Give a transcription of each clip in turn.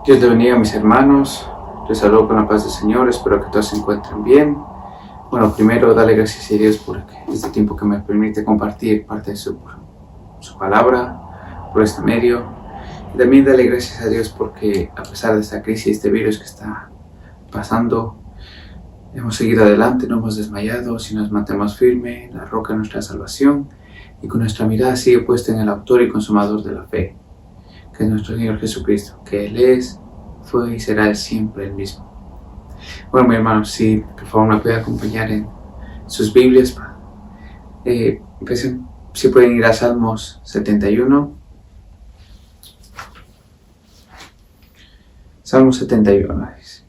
Dios te bendiga, mis hermanos. Les saludo con la paz del Señor. Espero que todos se encuentren bien. Bueno, primero, darle gracias a Dios por este tiempo que me permite compartir parte de su palabra por este medio. Y también darle gracias a Dios porque a pesar de esta crisis, este virus que está pasando, hemos seguido adelante, no hemos desmayado, sino nos mantenemos firmes en la roca de nuestra salvación y con nuestra mirada sigue puesta en el autor y consumador de la fe, que es nuestro Señor Jesucristo, que Él es, fue y será siempre el mismo. Bueno, mi hermano, si por favor me puede acompañar en sus Biblias, si pueden ir a Salmos 71. Salmo 71 dice: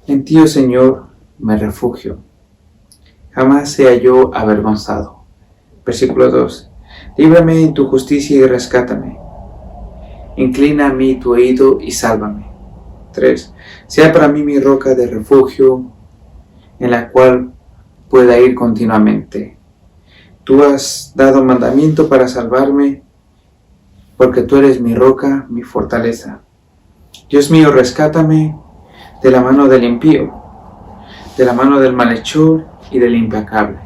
En ti, oh Señor, me refugio, jamás sea yo avergonzado. Versículo 2: Líbrame en tu justicia y rescátame. Inclina a mí tu oído y sálvame. 3. Sea para mí mi roca de refugio, en la cual pueda ir continuamente. Tú has dado mandamiento para salvarme, porque tú eres mi roca, mi fortaleza. Dios mío, rescátame de la mano del impío, de la mano del malhechor y del implacable.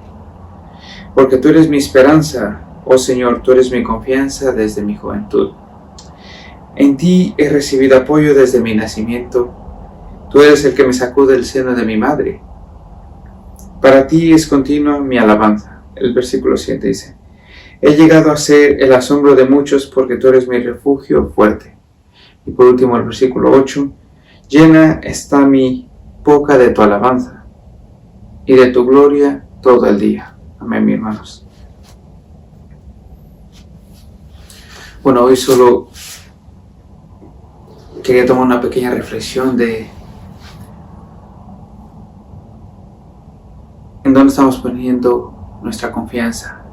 Porque tú eres mi esperanza, oh Señor, tú eres mi confianza desde mi juventud. En ti he recibido apoyo desde mi nacimiento. Tú eres el que me sacó del seno de mi madre. Para ti es continua mi alabanza. El versículo 7 dice: He llegado a ser el asombro de muchos porque tú eres mi refugio fuerte. Y por último el versículo 8: Llena está mi boca de tu alabanza y de tu gloria todo el día. Amén, mis hermanos. Bueno, hoy solo quería tomar una pequeña reflexión de en dónde estamos poniendo nuestra confianza.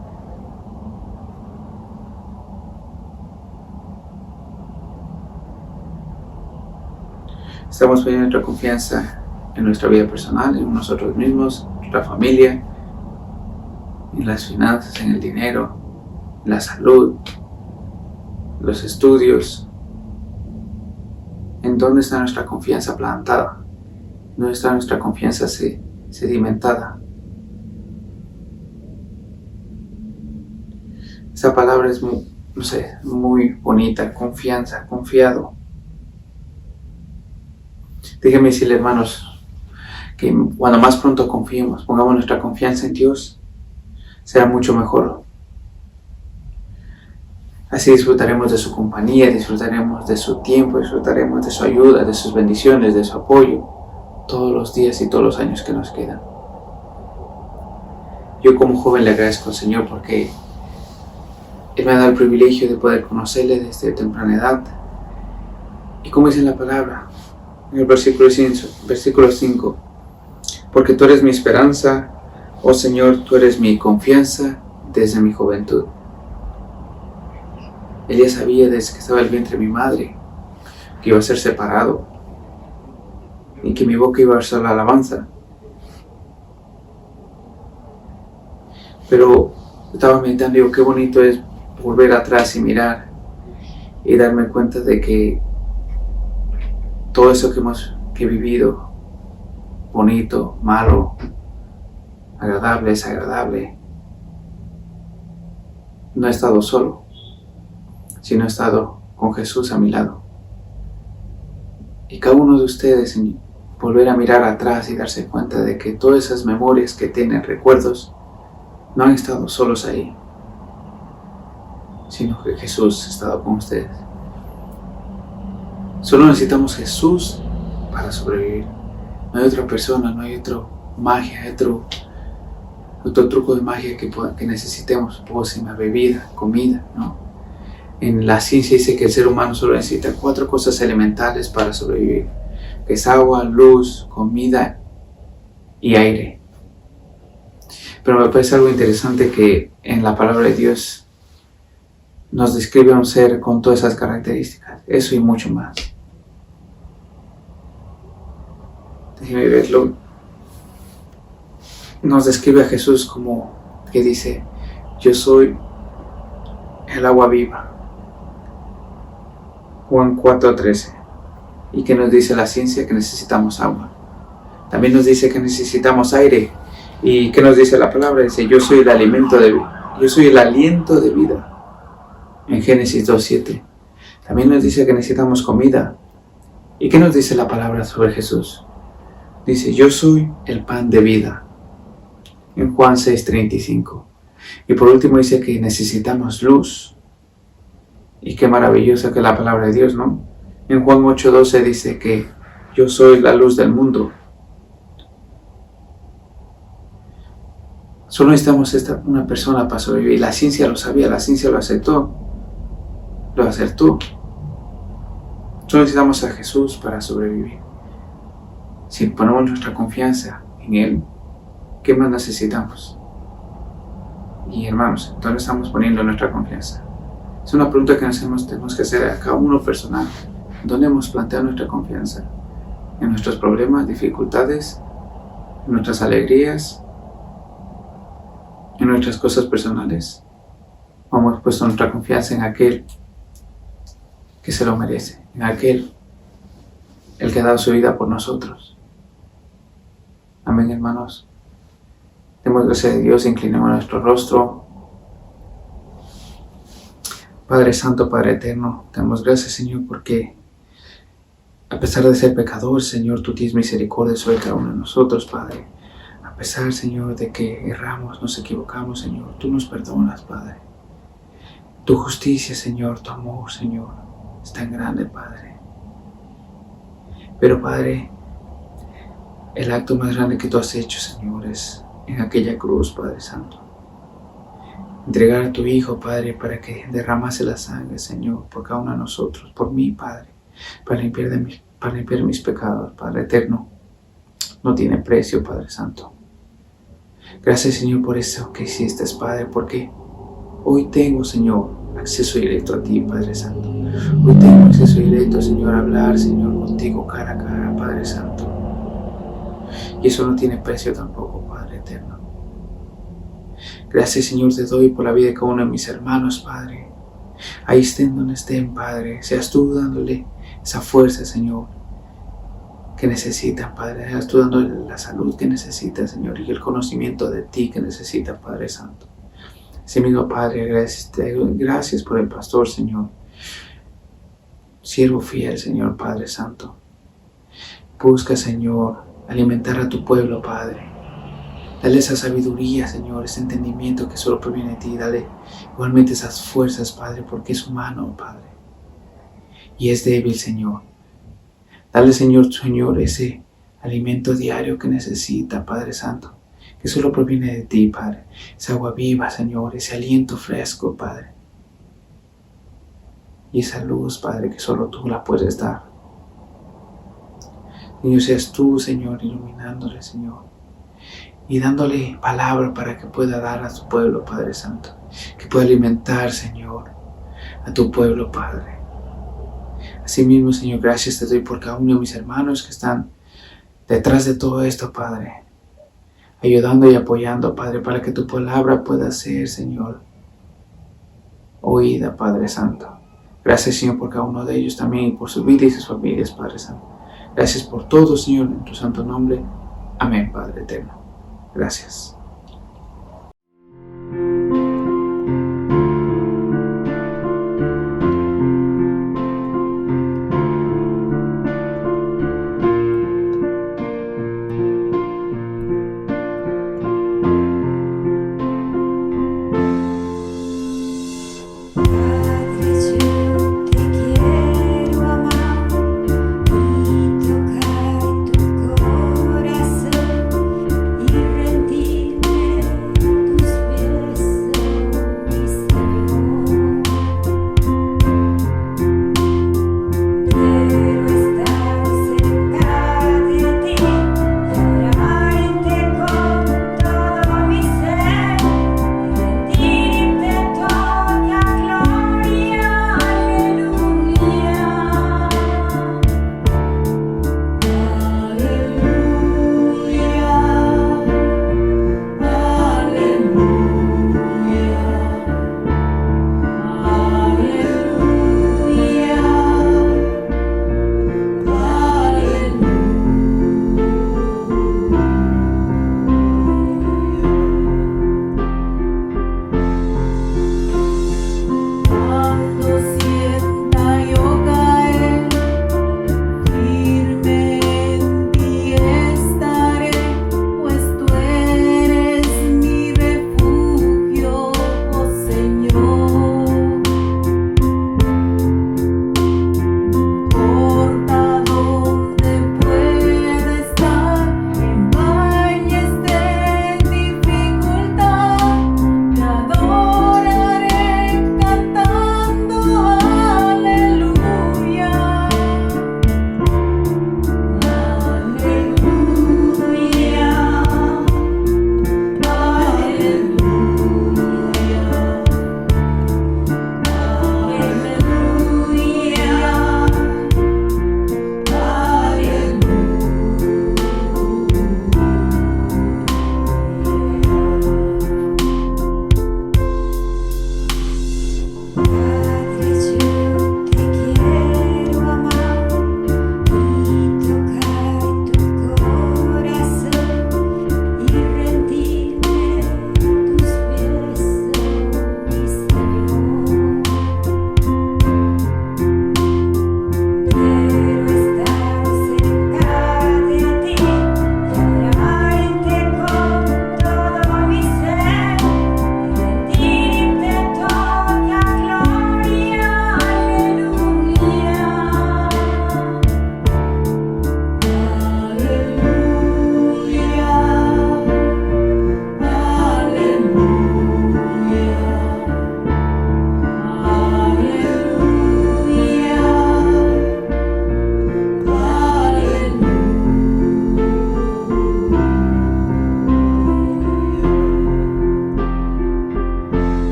Estamos poniendo nuestra confianza en nuestra vida personal, en nosotros mismos, en nuestra familia, en las finanzas, en el dinero, en la salud, los estudios. ¿En dónde está nuestra confianza plantada? ¿Dónde está nuestra confianza sedimentada? Esa palabra es muy bonita: confianza, confiado. Déjenme decirle, hermanos, que cuando más pronto confiemos, pongamos nuestra confianza en Dios, será mucho mejor. Así disfrutaremos de su compañía, disfrutaremos de su tiempo, disfrutaremos de su ayuda, de sus bendiciones, de su apoyo, todos los días y todos los años que nos quedan. Yo como joven le agradezco al Señor porque Él me ha dado el privilegio de poder conocerle desde temprana edad. Y como dice la palabra, en el versículo 5, porque tú eres mi esperanza, oh Señor, tú eres mi confianza desde mi juventud. Él ya sabía desde que estaba en el vientre de mi madre que iba a ser separado y que mi boca iba a ser la alabanza. Pero estaba meditando y digo, qué bonito es volver atrás y mirar y darme cuenta de que todo eso que he vivido, bonito, malo, agradable, desagradable, no he estado solo, sino he estado con Jesús a mi lado. Y cada uno de ustedes, volver a mirar atrás y darse cuenta de que todas esas memorias que tienen, recuerdos, no han estado solos ahí, sino que Jesús ha estado con ustedes. Solo necesitamos Jesús para sobrevivir. No hay otra persona, no hay otra magia, otro truco de magia que necesitemos: pócima, bebida, comida, ¿no? En la ciencia dice que el ser humano solo necesita 4 cosas elementales para sobrevivir, que es agua, luz, comida y aire. Pero me parece algo interesante que en la palabra de Dios nos describe a un ser con todas esas características, eso y mucho más. Déjenme verlo. Nos describe a Jesús como que dice: yo soy el agua viva. Juan 4:13. ¿Y qué nos dice la ciencia? Que necesitamos agua. También nos dice que necesitamos aire. ¿Y qué nos dice la palabra? Dice, yo soy el alimento de vida. Yo soy el aliento de vida. En Génesis 2:7. También nos dice que necesitamos comida. ¿Y qué nos dice la palabra sobre Jesús? Dice, yo soy el pan de vida. En Juan 6:35. Y por último dice que necesitamos luz. Y qué maravillosa que es la palabra de Dios, ¿no? En Juan 8:12 dice que yo soy la luz del mundo. Solo necesitamos una persona para sobrevivir. La ciencia lo sabía, la ciencia lo aceptó. Lo acertó. Solo necesitamos a Jesús para sobrevivir. Si ponemos nuestra confianza en Él, ¿qué más necesitamos? Y hermanos, ¿dónde estamos poniendo nuestra confianza? Es una pregunta que tenemos que hacer a cada uno personal. ¿Dónde hemos planteado nuestra confianza? ¿En nuestros problemas, dificultades? ¿En nuestras alegrías? ¿En nuestras cosas personales? ¿O hemos puesto nuestra confianza en aquel que se lo merece? En aquel, el que ha dado su vida por nosotros. Amén, hermanos. Demos gracias a Dios, inclinemos nuestro rostro. Padre Santo, Padre Eterno, te damos gracias, Señor, porque a pesar de ser pecador, Señor, tú tienes misericordia sobre cada uno de nosotros, Padre. A pesar, Señor, de que erramos, nos equivocamos, Señor, tú nos perdonas, Padre. Tu justicia, Señor, tu amor, Señor, es tan grande, Padre. Pero, Padre, el acto más grande que tú has hecho, Señor, es en aquella cruz, Padre Santo. Entregar a tu Hijo, Padre, para que derramase la sangre, Señor, por cada uno de nosotros, por mí, Padre, para limpiar mis pecados, Padre Eterno. No tiene precio, Padre Santo. Gracias, Señor, por eso que hiciste, Padre, porque hoy tengo, Señor, acceso directo a ti, Padre Santo. Hoy tengo acceso directo, Señor, a hablar, Señor, contigo cara a cara, Padre Santo. Y eso no tiene precio tampoco, Padre Eterno. Gracias, Señor, te doy por la vida de cada uno de mis hermanos, Padre. Ahí estén donde estén, Padre. Seas tú dándole esa fuerza, Señor, que necesitan, Padre. Seas tú dándole la salud que necesitan, Señor, y el conocimiento de ti que necesitan, Padre Santo. Así mismo, Padre, gracias por el pastor, Señor. Siervo fiel, Señor, Padre Santo. Busca, Señor, alimentar a tu pueblo, Padre. Dale esa sabiduría, Señor, ese entendimiento que solo proviene de ti. Dale igualmente esas fuerzas, Padre, porque es humano, Padre. Y es débil, Señor. Dale, Señor, ese alimento diario que necesita, Padre Santo, que solo proviene de ti, Padre. Esa agua viva, Señor, ese aliento fresco, Padre. Y esa luz, Padre, que solo tú la puedes dar. Señor, seas tú, Señor, iluminándole, Señor. Y dándole palabra para que pueda dar a tu pueblo, Padre Santo. Que pueda alimentar, Señor, a tu pueblo, Padre. Asimismo, Señor, gracias te doy por cada uno de mis hermanos que están detrás de todo esto, Padre. Ayudando y apoyando, Padre, para que tu palabra pueda ser, Señor, oída, Padre Santo. Gracias, Señor, por cada uno de ellos también y por su vida y sus familias, Padre Santo. Gracias por todo, Señor, en tu santo nombre. Amén, Padre Eterno. Gracias.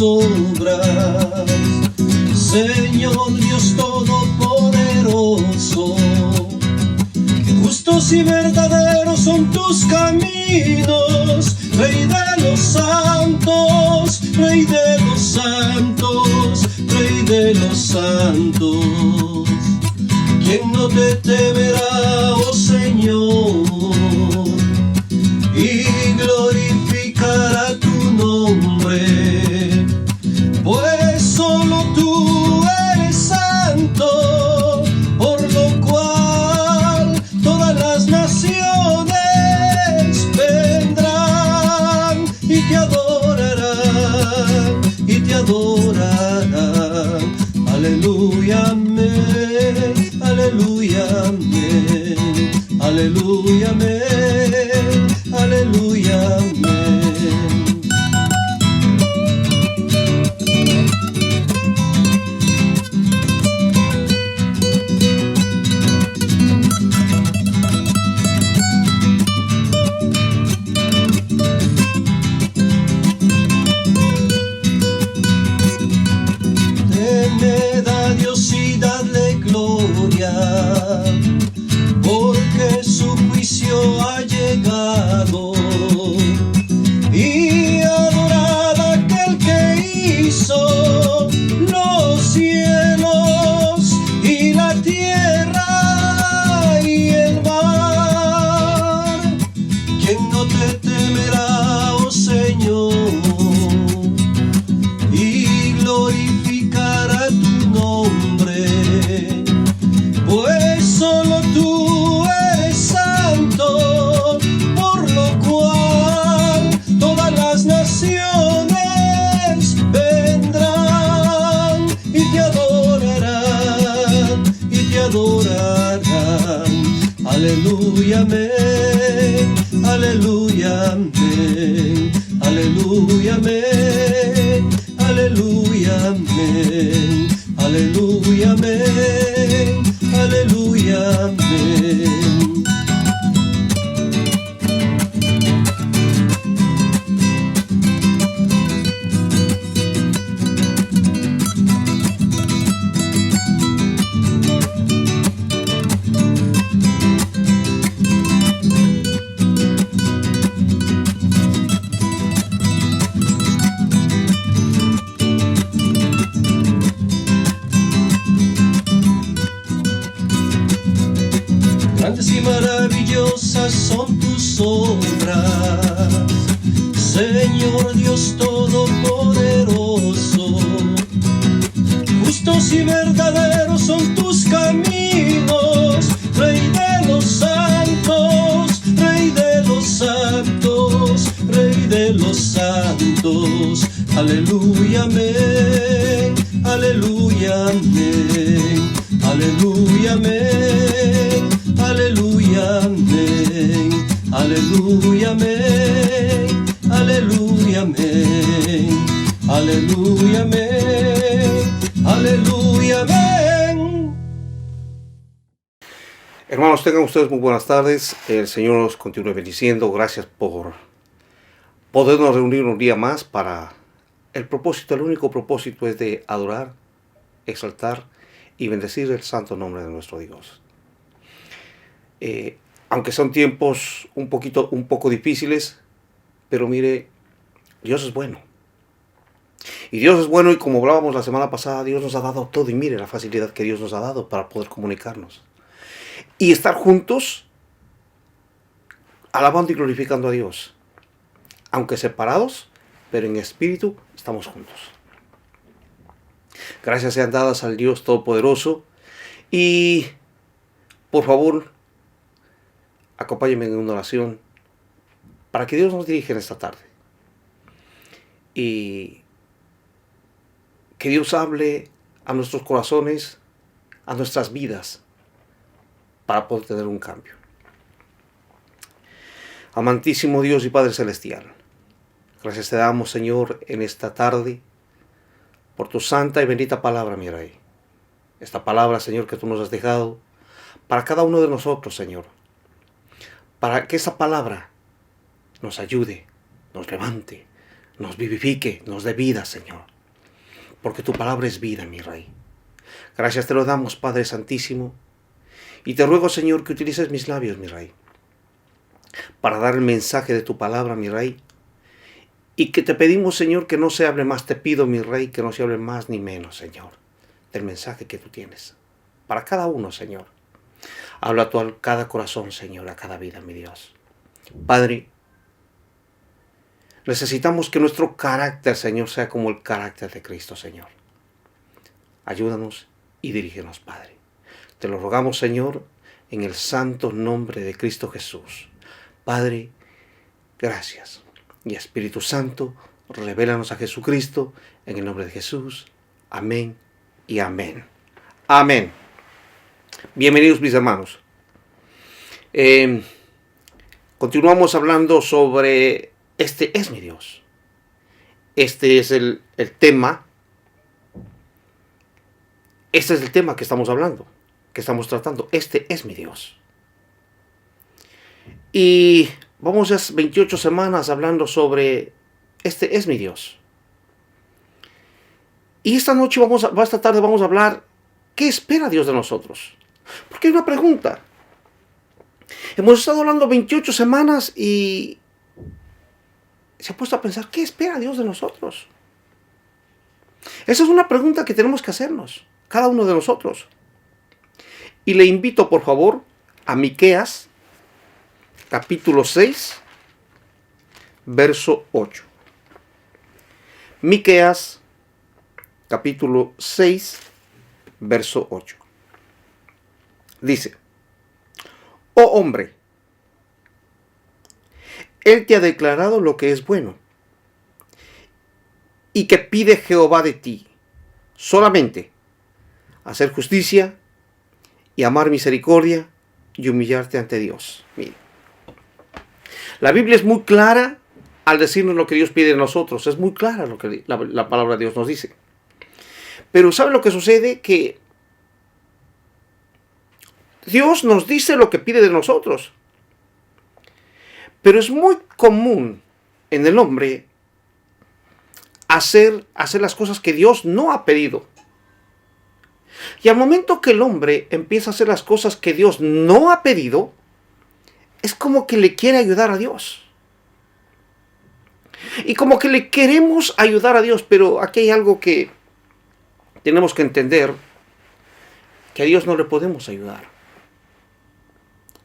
obras. Señor Dios Todopoderoso, justos y verdaderos son tus caminos, Rey de los santos, Rey de los santos, Rey de los santos. ¿Quién no te temerá, oh Señor, y glorificará tu nombre? Pues solo tú eres santo, por lo cual todas las naciones vendrán y te adorarán, y te adorarán. Aleluya, amén, aleluya, amén, aleluya, amén, aleluya, amén. Temed a Dios y dadle gloria, porque su juicio ha llegado. Y adorad a aquel que hizo los cielos y la tierra y el mar. ¿Quién no te temerá, oh Señor, y glorificará tu nombre? Pues solo tú eres santo, por lo cual todas las naciones vendrán y te adorarán, y te adorarán. Aleluya, amén, aleluya, amén, aleluya, amén, aleluya, amén, aleluya, amén, aleluya, amén. Grandes y maravillosas son tus obras, Señor Dios Todopoderoso. Justos y verdaderos son tus caminos, Rey de los santos, Rey de los santos, Rey de los santos. Aleluya, amén, aleluya, amén, aleluya, amén, aleluya, amén, aleluya, amén, aleluya, amén, aleluya, amén, aleluya, amén. Hermanos, tengan ustedes muy buenas tardes. El Señor nos continúe bendiciendo. Gracias por podernos reunir un día más para el propósito. El único propósito es de adorar, exaltar y bendecir el santo nombre de nuestro Dios. Aunque son tiempos un poco difíciles, pero mire, Dios es bueno. Y Dios es bueno, y como hablábamos la semana pasada, Dios nos ha dado todo, y mire la facilidad que Dios nos ha dado para poder comunicarnos y estar juntos, alabando y glorificando a Dios, aunque separados, pero en espíritu estamos juntos. Gracias sean dadas al Dios Todopoderoso, y por favor, acompáñenme en una oración para que Dios nos dirija en esta tarde y que Dios hable a nuestros corazones, a nuestras vidas, para poder tener un cambio. Amantísimo Dios y Padre Celestial, gracias te damos, Señor, en esta tarde por tu santa y bendita palabra, mi Rey. Esta palabra, Señor, que tú nos has dejado para cada uno de nosotros, Señor, para que esa palabra nos ayude, nos levante, nos vivifique, nos dé vida, Señor. porque tu palabra es vida, mi Rey. Gracias te lo damos, Padre Santísimo, y te ruego, Señor, que utilices mis labios, mi Rey, para dar el mensaje de tu palabra, mi Rey, y que te pedimos, Señor, que no se hable más. Te pido, mi Rey, que no se hable más ni menos, Señor, del mensaje que tú tienes para cada uno, Señor. Habla tú a cada corazón, Señor, a cada vida, mi Dios. Padre, necesitamos que nuestro carácter, Señor, sea como el carácter de Cristo, Señor. Ayúdanos y dirígenos, Padre. Te lo rogamos, Señor, en el santo nombre de Cristo Jesús. Padre, gracias. Y Espíritu Santo, revélanos a Jesucristo en el nombre de Jesús. Amén y amén. Amén. Bienvenidos, mis hermanos. Continuamos hablando sobre este es mi Dios. Este es el tema. Este es el tema que estamos hablando, que estamos tratando. Este es mi Dios. Y vamos a 28 semanas hablando sobre este es mi Dios. Y esta noche esta tarde vamos a hablar ¿qué espera Dios de nosotros? Porque hay una pregunta. Hemos estado hablando 28 semanas y se ha puesto a pensar ¿qué espera Dios de nosotros? Esa es una pregunta que tenemos que hacernos, cada uno de nosotros. Y le invito, por favor, a Miqueas, capítulo 6, verso 8. Miqueas, capítulo 6, verso 8. Dice: oh hombre, Él te ha declarado lo que es bueno, y que pide Jehová de ti, solamente hacer justicia y amar misericordia y humillarte ante Dios. Mire, la Biblia es muy clara al decirnos lo que Dios pide de nosotros. Es muy clara lo que la palabra de Dios nos dice. Pero ¿sabe lo que sucede? Que Dios nos dice lo que pide de nosotros. Pero es muy común en el hombre hacer las cosas que Dios no ha pedido. Y al momento que el hombre empieza a hacer las cosas que Dios no ha pedido, es como que le quiere ayudar a Dios. Y como que le queremos ayudar a Dios, pero aquí hay algo que tenemos que entender, que a Dios no le podemos ayudar.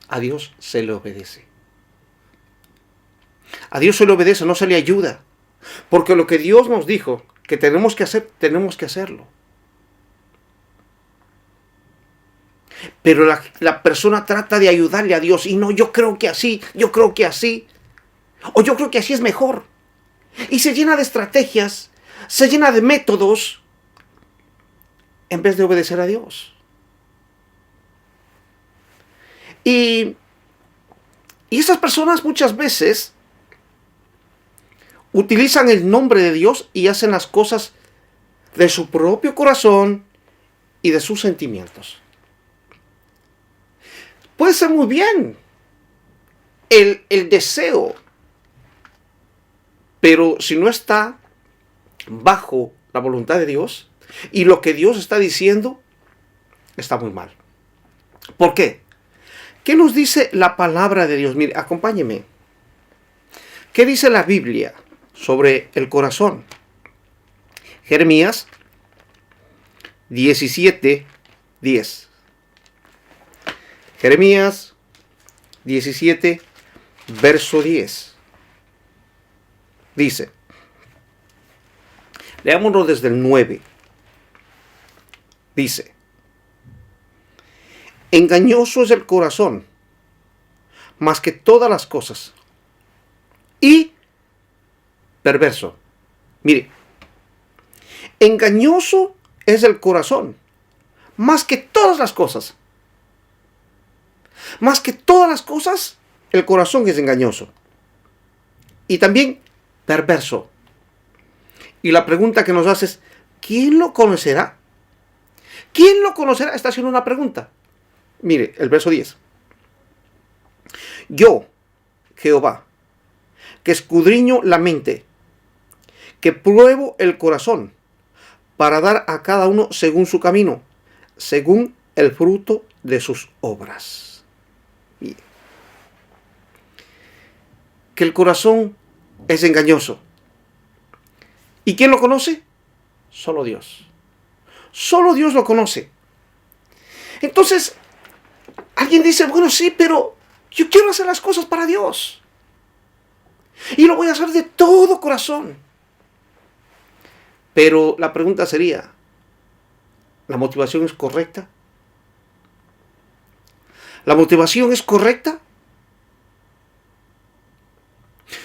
A Dios se le obedece. A Dios se le obedece, no se le ayuda. Porque lo que Dios nos dijo que tenemos que hacer, tenemos que hacerlo. Pero la persona trata de ayudarle a Dios. Y no, yo creo que así, o yo creo que así es mejor. Y se llena de estrategias, se llena de métodos, en vez de obedecer a Dios. Y esas personas muchas veces utilizan el nombre de Dios y hacen las cosas de su propio corazón y de sus sentimientos. Puede ser muy bien el deseo, pero si no está bajo la voluntad de Dios y lo que Dios está diciendo, está muy mal. ¿Por qué? ¿Qué nos dice la palabra de Dios? Mire, acompáñeme. ¿Qué dice la Biblia sobre el corazón? Jeremías 17:10. Jeremías 17, verso 10. Dice, leámoslo desde el 9. Dice, engañoso es el corazón, más que todas las cosas, y perverso. Mire, engañoso es el corazón, más que todas las cosas. Más que todas las cosas, el corazón es engañoso. Y también perverso. Y la pregunta que nos hace es, ¿quién lo conocerá? ¿Quién lo conocerá? Está haciendo una pregunta. Mire, el verso 10. Yo, Jehová, que escudriño la mente, que pruebo el corazón, para dar a cada uno según su camino, según el fruto de sus obras. Bien. Que el corazón es engañoso. ¿Y quién lo conoce? Solo Dios. Solo Dios lo conoce. Entonces, alguien dice, bueno, sí, pero yo quiero hacer las cosas para Dios. Y lo voy a hacer de todo corazón. Pero la pregunta sería, ¿la motivación es correcta? ¿La motivación es correcta?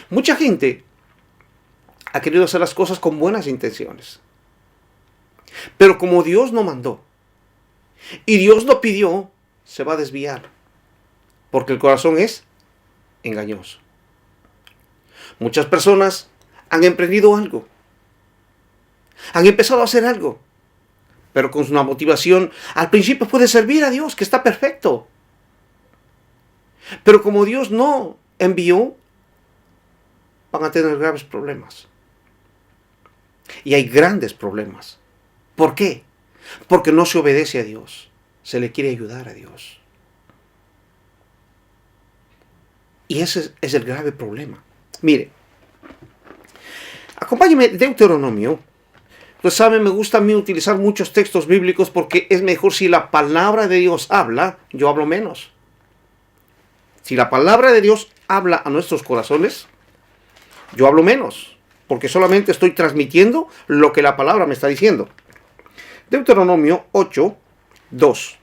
Mucha gente ha querido hacer las cosas con buenas intenciones. Pero como Dios no mandó y Dios no pidió, se va a desviar. Porque el corazón es engañoso. Muchas personas han emprendido algo. Han empezado a hacer algo. Pero con una motivación, al principio puede servir a Dios, que está perfecto. Pero como Dios no envió, van a tener graves problemas. Y hay grandes problemas. ¿Por qué? Porque no se obedece a Dios. Se le quiere ayudar a Dios. Y ese es el grave problema. Mire, acompáñeme, Deuteronomio. Pues saben, me gusta a mí utilizar muchos textos bíblicos porque es mejor si la palabra de Dios habla, yo hablo menos. Si la palabra de Dios habla a nuestros corazones, yo hablo menos, porque solamente estoy transmitiendo lo que la palabra me está diciendo. Deuteronomio 8, 2.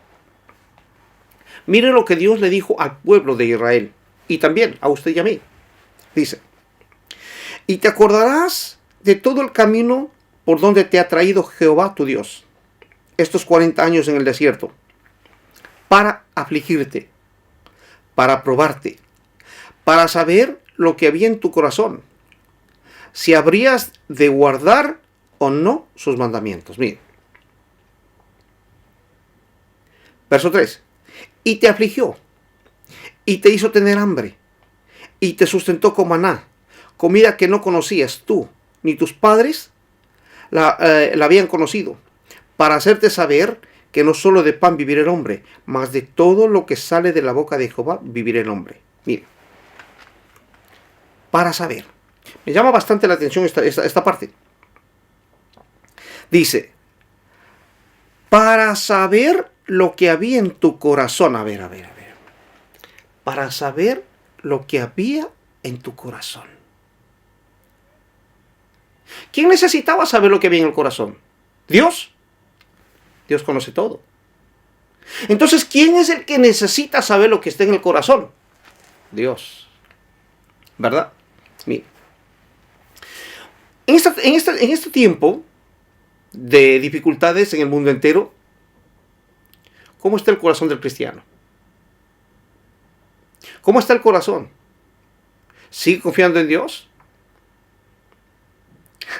Mire lo que Dios le dijo al pueblo de Israel, y también a usted y a mí. Dice, y te acordarás de todo el camino por donde te ha traído Jehová tu Dios, estos 40 años en el desierto, para afligirte, para probarte, para saber lo que había en tu corazón, si habrías de guardar o no sus mandamientos. Miren. Verso 3. Y te afligió, y te hizo tener hambre, y te sustentó con maná, comida que no conocías tú, ni tus padres la habían conocido, para hacerte saber que no solo de pan vivirá el hombre, mas de todo lo que sale de la boca de Jehová vivirá el hombre. Mira, para saber. Me llama bastante la atención esta parte. Dice, para saber lo que había en tu corazón. A ver. Para saber lo que había en tu corazón. ¿Quién necesitaba saber lo que había en el corazón? ¿Dios? Dios conoce todo. Entonces, ¿quién es el que necesita saber lo que está en el corazón? Dios. ¿Verdad? Mira. En este tiempo de dificultades en el mundo entero, ¿cómo está el corazón del cristiano? ¿Cómo está el corazón? ¿Sigue confiando en Dios?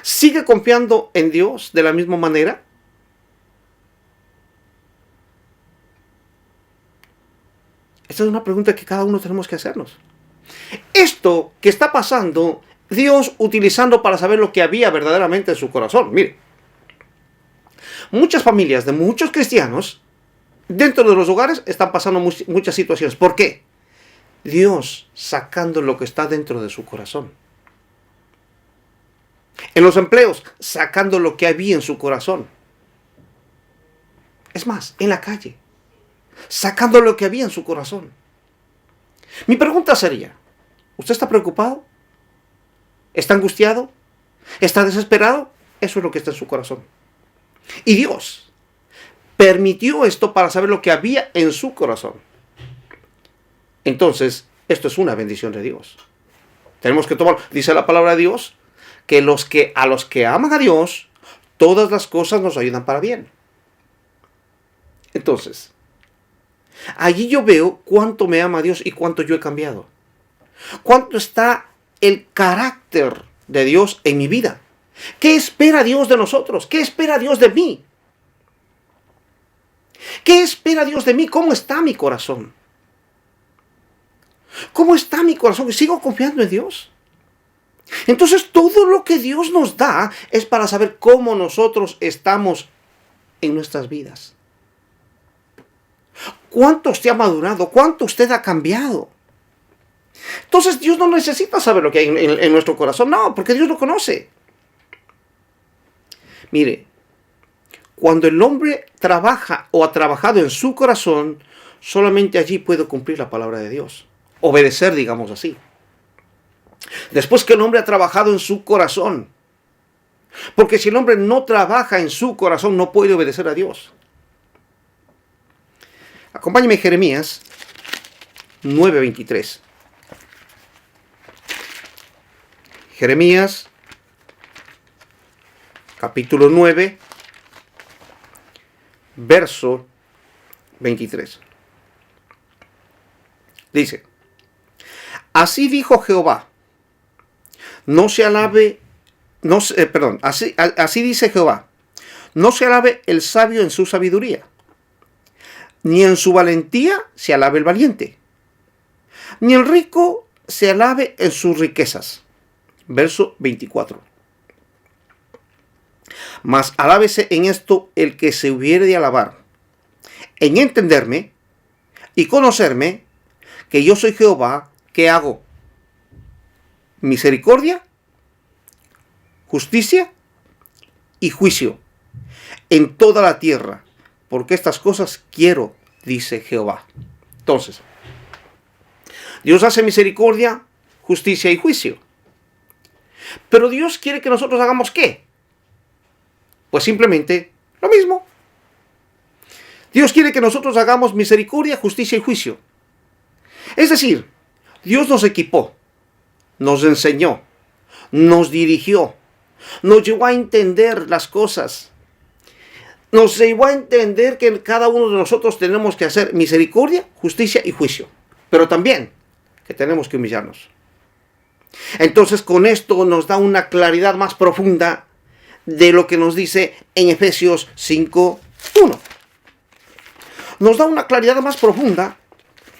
¿Sigue confiando en Dios de la misma manera? Esta es una pregunta que cada uno tenemos que hacernos. Esto que está pasando, Dios utilizando para saber lo que había verdaderamente en su corazón. Mire, muchas familias de muchos cristianos dentro de los hogares están pasando muchas situaciones. ¿Por qué? Dios sacando lo que está dentro de su corazón. En los empleos, sacando lo que había en su corazón. Es más, en la calle, sacando lo que había en su corazón. Mi pregunta sería, ¿usted está preocupado? ¿Está angustiado? ¿Está desesperado? Eso es lo que está en su corazón. Y Dios permitió esto para saber lo que había en su corazón. Entonces, esto es una bendición de Dios. Tenemos que tomar, dice la palabra de Dios, que a los que aman a Dios, todas las cosas nos ayudan para bien. Entonces, allí yo veo cuánto me ama Dios y cuánto yo he cambiado. Cuánto está el carácter de Dios en mi vida. ¿Qué espera Dios de nosotros? ¿Qué espera Dios de mí? ¿Qué espera Dios de mí? ¿Cómo está mi corazón? ¿Cómo está mi corazón? ¿Sigo confiando en Dios? Entonces todo lo que Dios nos da es para saber cómo nosotros estamos en nuestras vidas. ¿Cuánto usted ha madurado? ¿Cuánto usted ha cambiado? Entonces Dios no necesita saber lo que hay en nuestro corazón. No, porque Dios lo conoce. Mire, cuando el hombre trabaja o ha trabajado en su corazón, solamente allí puede cumplir la palabra de Dios. Obedecer, digamos así. Después que el hombre ha trabajado en su corazón. Porque si el hombre no trabaja en su corazón, no puede obedecer a Dios. Acompáñeme en Jeremías 9:23. Jeremías, capítulo 9, verso 23. Dice: así dijo Jehová, así dice Jehová, no se alabe el sabio en su sabiduría, ni en su valentía se alabe el valiente, ni el rico se alabe en sus riquezas. Verso 24. Mas alábese en esto el que se hubiere de alabar, en entenderme y conocerme, que yo soy Jehová, que hago misericordia, justicia y juicio en toda la tierra, porque estas cosas quiero, dice Jehová. Entonces, Dios hace misericordia, justicia y juicio. Pero Dios quiere que nosotros hagamos ¿qué? Pues simplemente lo mismo. Dios quiere que nosotros hagamos misericordia, justicia y juicio. Es decir, Dios nos equipó, nos enseñó, nos dirigió, nos llevó a entender las cosas. Nos llevó a entender que cada uno de nosotros tenemos que hacer misericordia, justicia y juicio. Pero también que tenemos que humillarnos. Entonces con esto nos da una claridad más profunda de lo que nos dice en Efesios 5:1. Nos da una claridad más profunda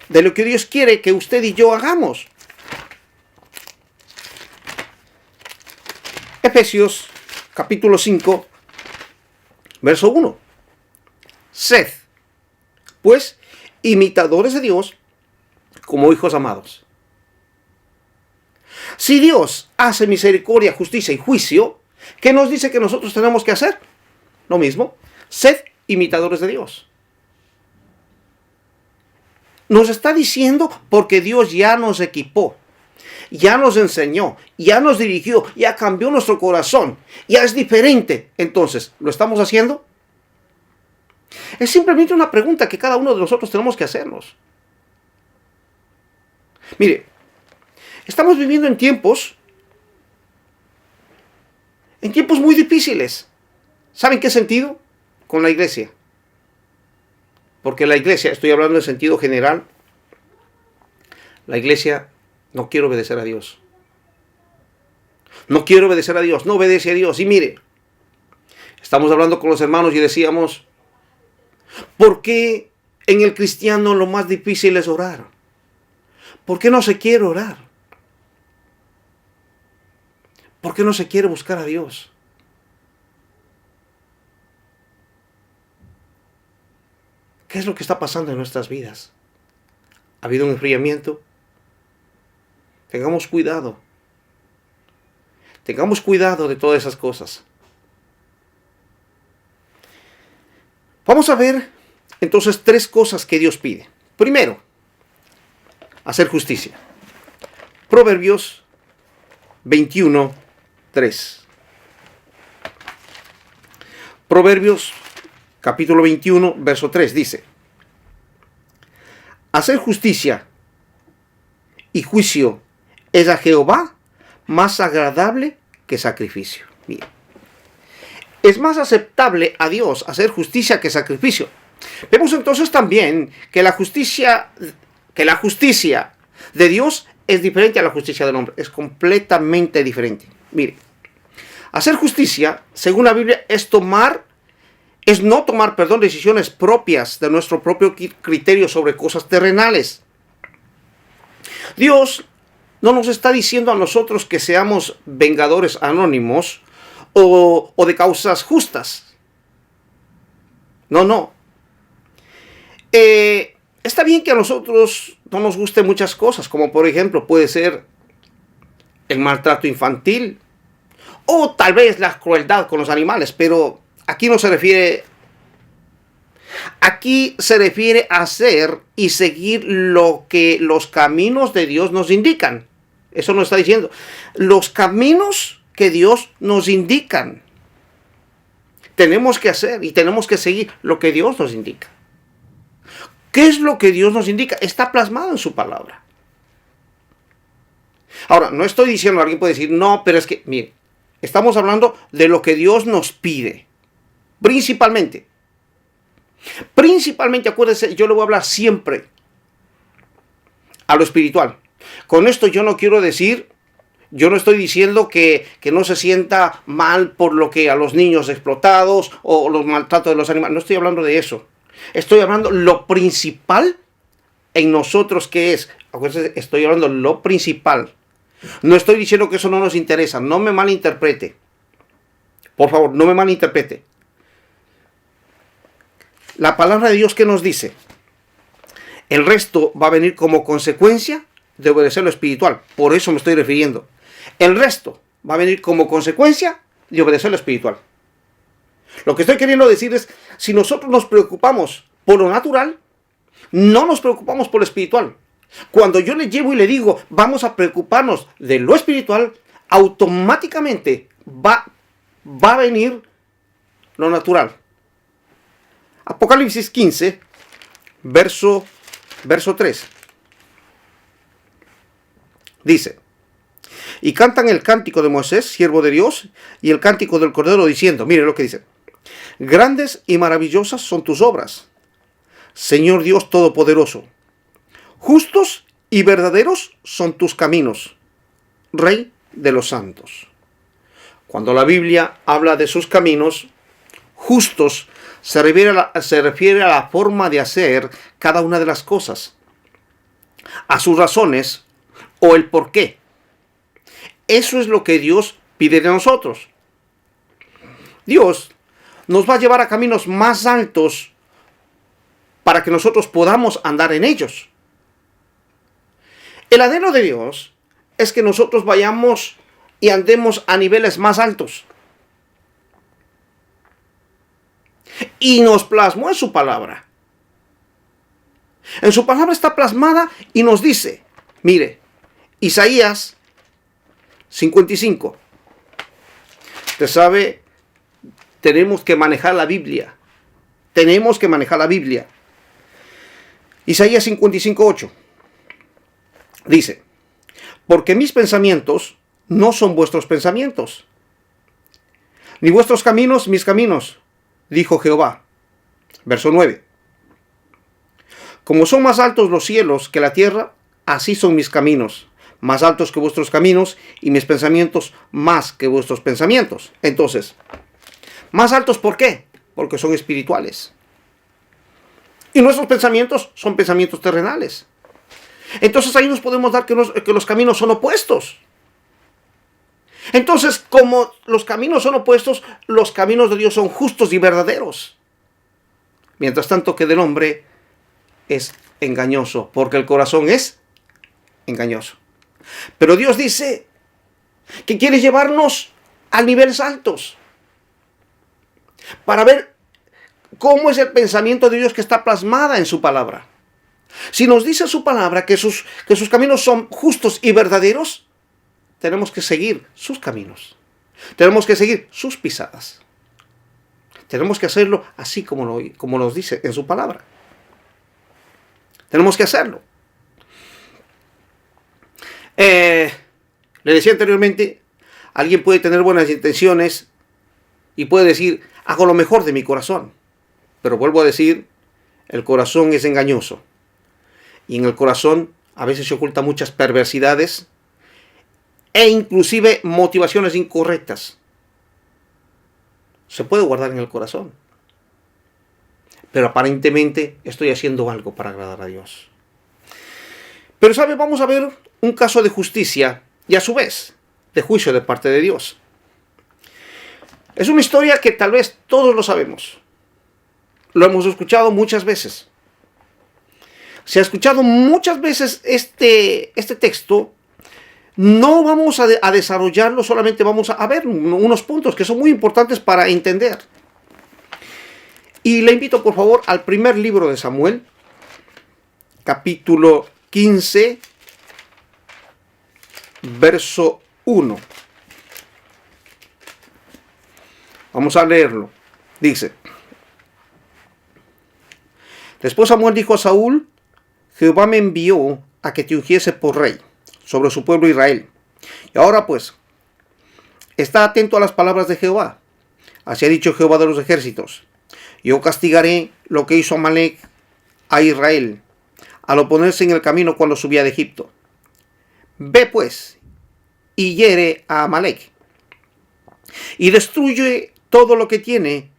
de lo que Dios quiere que usted y yo hagamos. Efesios capítulo 5, verso 1. Sed, pues, imitadores de Dios como hijos amados. Si Dios hace misericordia, justicia y juicio, ¿qué nos dice que nosotros tenemos que hacer? Lo mismo, sed imitadores de Dios. Nos está diciendo porque Dios ya nos equipó, ya nos enseñó, ya nos dirigió, ya cambió nuestro corazón, ya es diferente. Entonces, ¿lo estamos haciendo? Es simplemente una pregunta que cada uno de nosotros tenemos que hacernos. Mire, estamos viviendo en tiempos muy difíciles. ¿Saben qué sentido? Con la iglesia. Porque la iglesia, estoy hablando en sentido general, la iglesia no quiere obedecer a Dios. No quiere obedecer a Dios, no obedece a Dios. Y mire, estamos hablando con los hermanos y decíamos, ¿por qué en el cristiano lo más difícil es orar? ¿Por qué no se quiere orar? ¿Por qué no se quiere buscar a Dios? ¿Qué es lo que está pasando en nuestras vidas? ¿Ha habido un enfriamiento? Tengamos cuidado. Tengamos cuidado de todas esas cosas. Vamos a ver entonces 3 cosas que Dios pide. Primero, hacer justicia. Proverbios 21:3. Proverbios capítulo 21, verso 3 dice: hacer justicia y juicio es a Jehová más agradable que sacrificio. Bien. Es más aceptable a Dios hacer justicia que sacrificio. Vemos entonces también que la justicia de Dios es diferente a la justicia del hombre. Es completamente diferente. Mire, hacer justicia, según la Biblia, es no tomar decisiones propias de nuestro propio criterio sobre cosas terrenales. Dios no nos está diciendo a nosotros que seamos vengadores anónimos o de causas justas. No, no. Está bien que a nosotros no nos gusten muchas cosas, como por ejemplo puede ser el maltrato infantil o tal vez la crueldad con los animales, pero aquí no se refiere. Aquí se refiere a hacer y seguir lo que los caminos de Dios nos indican. Eso nos está diciendo. Los caminos que Dios nos indican. Tenemos que hacer y tenemos que seguir lo que Dios nos indica. ¿Qué es lo que Dios nos indica? Está plasmado en su palabra. Ahora, no estoy diciendo, alguien puede decir, no, pero es que, mire, estamos hablando de lo que Dios nos pide. Principalmente, acuérdense, yo le voy a hablar siempre a lo espiritual. Con esto yo no quiero decir, yo no estoy diciendo que no se sienta mal por lo que a los niños explotados o los maltratos de los animales. No estoy hablando de eso. Estoy hablando lo principal en nosotros que es. Acuérdense, estoy hablando lo principal. No estoy diciendo que eso no nos interesa. No me malinterprete. Por favor, no me malinterprete. La palabra de Dios, ¿qué nos dice? El resto va a venir como consecuencia de obedecer lo espiritual. Por eso me estoy refiriendo. El resto va a venir como consecuencia de obedecer lo espiritual. Lo que estoy queriendo decir es, si nosotros nos preocupamos por lo natural, no nos preocupamos por lo espiritual. Cuando yo le llevo y le digo, vamos a preocuparnos de lo espiritual, automáticamente va a venir lo natural. Apocalipsis 15, verso 3. Dice, y cantan el cántico de Moisés, siervo de Dios, y el cántico del Cordero, diciendo, mire lo que dice, grandes y maravillosas son tus obras, Señor Dios Todopoderoso. Justos y verdaderos son tus caminos, Rey de los santos. Cuando la Biblia habla de sus caminos, justos, se refiere a la forma de hacer cada una de las cosas, a sus razones o el por qué. Eso es lo que Dios pide de nosotros. Dios nos va a llevar a caminos más altos para que nosotros podamos andar en ellos. El anhelo de Dios es que nosotros vayamos y andemos a niveles más altos. Y nos plasmó en su palabra. En su palabra está plasmada y nos dice, mire, Isaías 55. Usted sabe, tenemos que manejar la Biblia. Tenemos que manejar la Biblia. Isaías 55:8. Dice, porque mis pensamientos no son vuestros pensamientos, ni vuestros caminos mis caminos, dijo Jehová. Verso 9. Como son más altos los cielos que la tierra, así son mis caminos, más altos que vuestros caminos, y mis pensamientos más que vuestros pensamientos. Entonces, más altos, ¿por qué? Porque son espirituales. Y nuestros pensamientos son pensamientos terrenales. Entonces ahí nos podemos dar que los caminos son opuestos. Entonces, como los caminos son opuestos, los caminos de Dios son justos y verdaderos. Mientras tanto que del hombre es engañoso, porque el corazón es engañoso. Pero Dios dice que quiere llevarnos a niveles altos para ver cómo es el pensamiento de Dios que está plasmada en su palabra. Si nos dice su palabra que sus caminos son justos y verdaderos, tenemos que seguir sus caminos. Tenemos que seguir sus pisadas. Tenemos que hacerlo así como nos dice en su palabra. Tenemos que hacerlo. Le decía anteriormente, alguien puede tener buenas intenciones y puede decir, hago lo mejor de mi corazón. Pero vuelvo a decir, el corazón es engañoso. Y en el corazón a veces se ocultan muchas perversidades e inclusive motivaciones incorrectas. Se puede guardar en el corazón. Pero aparentemente estoy haciendo algo para agradar a Dios. Pero, ¿sabe? Vamos a ver un caso de justicia y a su vez de juicio de parte de Dios. Es una historia que tal vez todos lo sabemos. Lo hemos escuchado muchas veces. Se ha escuchado muchas veces este texto. No vamos a desarrollarlo, solamente vamos a ver unos puntos que son muy importantes para entender. Y le invito, por favor, al primer libro de Samuel, capítulo 15, verso 1. Vamos a leerlo. Dice: Después Samuel dijo a Saúl: Jehová me envió a que te ungiese por rey sobre su pueblo Israel. Y ahora pues, está atento a las palabras de Jehová. Así ha dicho Jehová de los ejércitos: Yo castigaré lo que hizo Amalec a Israel al oponerse en el camino cuando subía de Egipto. Ve pues y hiere a Amalec y destruye todo lo que tiene,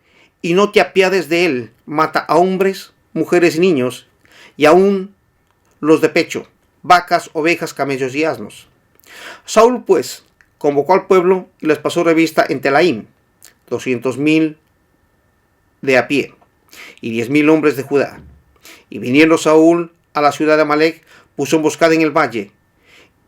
y no te apiades de él. Mata a hombres, mujeres y niños, y aún los de pecho, vacas, ovejas, camellos y asnos. Saúl pues convocó al pueblo y les pasó revista en Telaim, 200,000 de a pie, y 10,000 hombres de Judá. Y viniendo Saúl a la ciudad de Amalec, puso emboscada en el valle.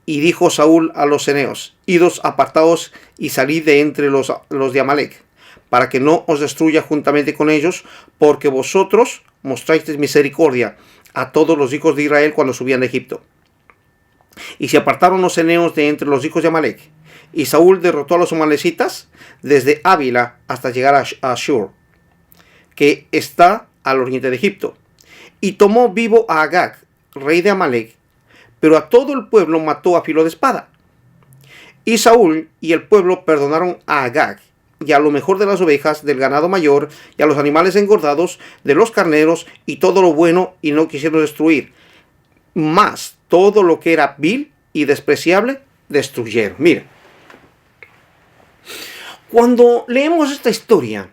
Y dijo Saúl a los ceneos: Idos, apartaos y salid de entre los de Amalec, para que no os destruya juntamente con ellos, porque vosotros mostrasteis misericordia a todos los hijos de Israel cuando subían de Egipto. Y se apartaron los ceneos de entre los hijos de Amalec. Y Saúl derrotó a los amalecitas desde Ávila hasta llegar a Shur, que está al oriente de Egipto. Y tomó vivo a Agag, rey de Amalec, pero a todo el pueblo mató a filo de espada. Y Saúl y el pueblo perdonaron a Agag, y a lo mejor de las ovejas, del ganado mayor, y a los animales engordados, de los carneros, y todo lo bueno, y no quisieron destruir. Mas todo lo que era vil y despreciable, destruyeron. Mira, cuando leemos esta historia,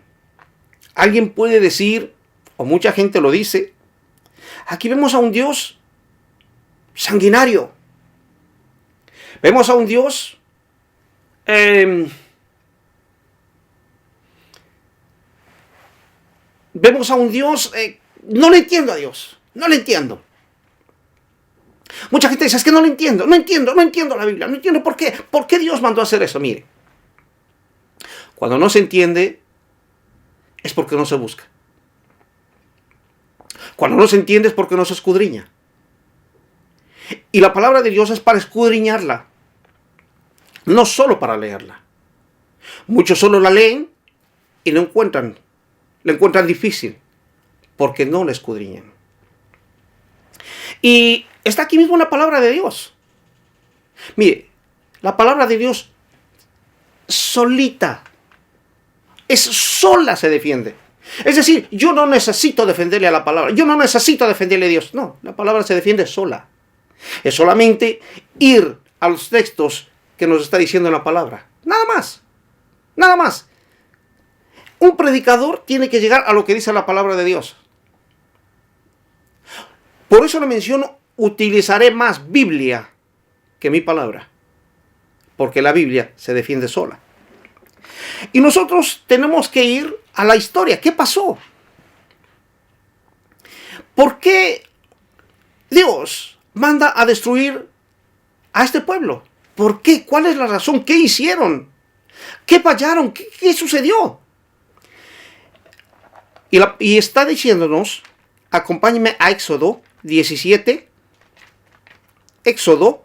alguien puede decir, o mucha gente lo dice, aquí vemos a un Dios sanguinario. Vemos a un Dios no le entiendo a Dios, no le entiendo. Mucha gente dice: es que no entiendo la Biblia, no entiendo por qué Dios mandó a hacer eso. Mire, cuando no se entiende es porque no se busca. Cuando no se entiende es porque no se escudriña. Y la palabra de Dios es para escudriñarla, no solo para leerla. Muchos solo la leen y la encuentran difícil porque no la escudriñan. Y está aquí mismo la palabra de Dios. Mire, la palabra de Dios solita, sola se defiende. Es decir, yo no necesito defenderle a la palabra, yo no necesito defenderle a Dios. No, la palabra se defiende sola. Es solamente ir a los textos que nos está diciendo la palabra. Nada más. Nada más. Un predicador tiene que llegar a lo que dice la palabra de Dios. Por eso le menciono, utilizaré más Biblia que mi palabra. Porque la Biblia se defiende sola. Y nosotros tenemos que ir a la historia. ¿Qué pasó? ¿Por qué Dios manda a destruir a este pueblo? ¿Por qué? ¿Cuál es la razón? ¿Qué hicieron? ¿Qué fallaron? ¿Qué sucedió? Y está diciéndonos, acompáñenme a Éxodo 17. Éxodo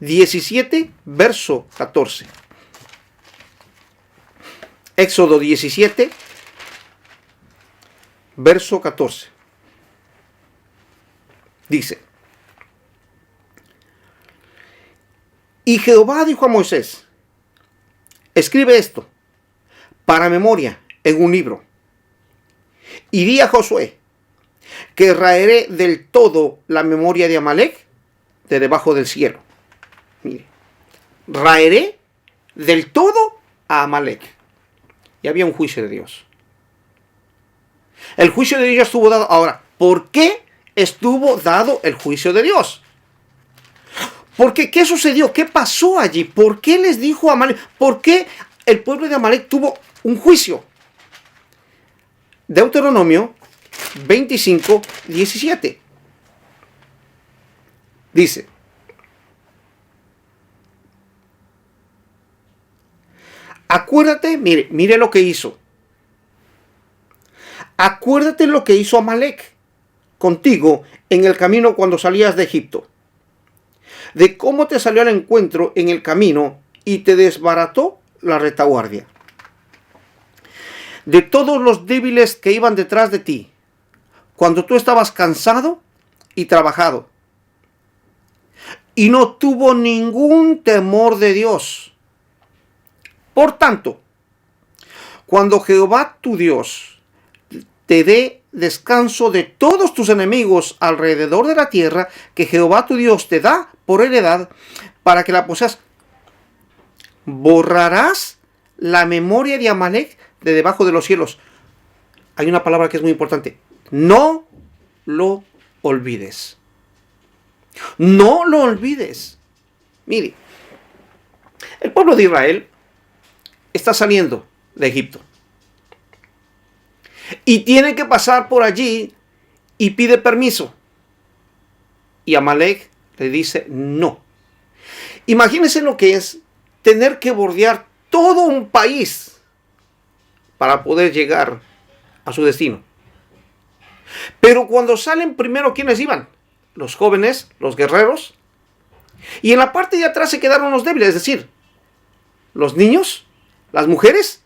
17, verso 14. Éxodo 17, verso 14. Dice: Y Jehová dijo a Moisés: escribe esto para memoria en un libro, y di a Josué que raeré del todo la memoria de Amalec de debajo del cielo. Mire, raeré del todo a Amalec. Y había un juicio de Dios. El juicio de Dios estuvo dado. Ahora, ¿por qué estuvo dado el juicio de Dios? Porque, ¿qué sucedió? ¿Qué pasó allí? ¿Por qué les dijo a Amalek? ¿Por qué el pueblo de Amalek tuvo un juicio? Deuteronomio 25, 17. Dice: acuérdate, mire lo que hizo. Acuérdate lo que hizo Amalek contigo en el camino cuando salías de Egipto, de cómo te salió al encuentro en el camino y te desbarató la retaguardia, de todos los débiles que iban detrás de ti, cuando tú estabas cansado y trabajado, y no tuvo ningún temor de Dios. Por tanto, cuando Jehová tu Dios te dé descanso de todos tus enemigos alrededor de la tierra que Jehová tu Dios te da por heredad para que la poseas, borrarás la memoria de Amalek de debajo de los cielos. Hay una palabra que es muy importante: no lo olvides. No lo olvides. Mire, el pueblo de Israel está saliendo de Egipto y tiene que pasar por allí y pide permiso, y Amalek le dice no. Imagínense lo que es tener que bordear todo un país para poder llegar a su destino. Pero cuando salen primero, ¿quiénes iban? Los jóvenes, los guerreros, y en la parte de atrás se quedaron los débiles, es decir, los niños, las mujeres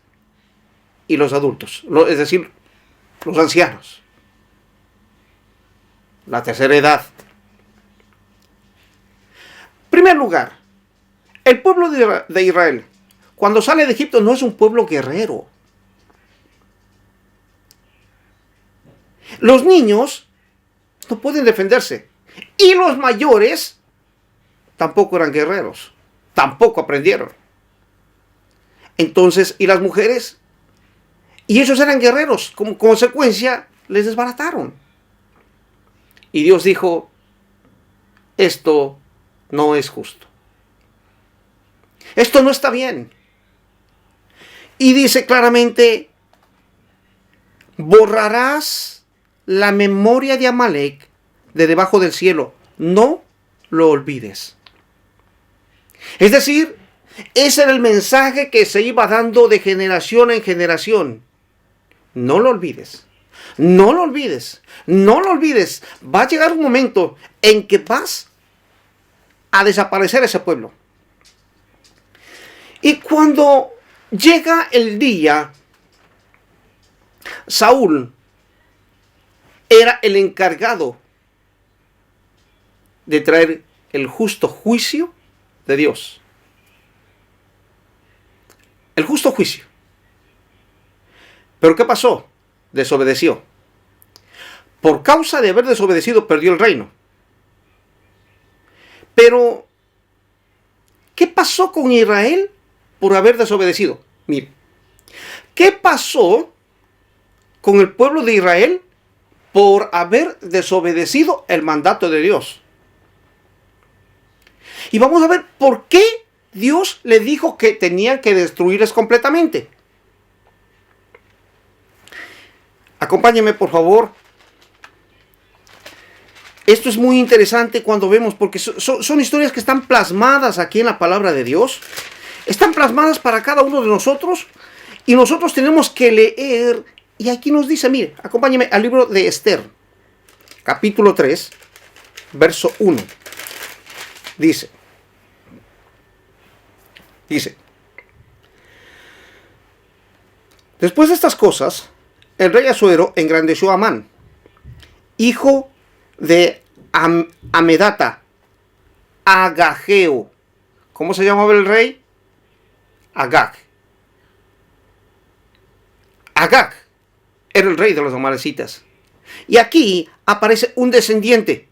y los adultos, es decir, los ancianos, la tercera edad. En primer lugar, el pueblo de Israel, cuando sale de Egipto, no es un pueblo guerrero. Los niños no pueden defenderse, y los mayores tampoco eran guerreros, tampoco aprendieron. Entonces, ¿y las mujeres? Y ellos eran guerreros, como consecuencia les desbarataron. Y Dios dijo: esto no es justo. Esto no está bien. Y dice claramente: borrarás la memoria de Amalek de debajo del cielo, no lo olvides. Es decir, ese era el mensaje que se iba dando de generación en generación. No lo olvides, no lo olvides, no lo olvides. Va a llegar un momento en que vas a desaparecer ese pueblo. Y cuando llega el día, Saúl era el encargado de traer el justo juicio de Dios. El justo juicio. ¿Pero qué pasó? Desobedeció. Por causa de haber desobedecido, perdió el reino. Pero, ¿qué pasó con Israel por haber desobedecido? Mire, ¿qué pasó con el pueblo de Israel por haber desobedecido el mandato de Dios? Y vamos a ver por qué Dios le dijo que tenían que destruirles completamente. Acompáñenme, por favor. Esto es muy interesante cuando vemos, porque son historias que están plasmadas aquí en la palabra de Dios. Están plasmadas para cada uno de nosotros, y nosotros tenemos que leer. Y aquí nos dice, mire, acompáñenme al libro de Esther, capítulo 3, verso 1. Dice, después de estas cosas, el rey Asuero engrandeció a Amán, hijo de Amedata, Agageo. ¿Cómo se llamaba el rey? Agag. Agag era el rey de los amalecitas. Y aquí aparece un descendiente.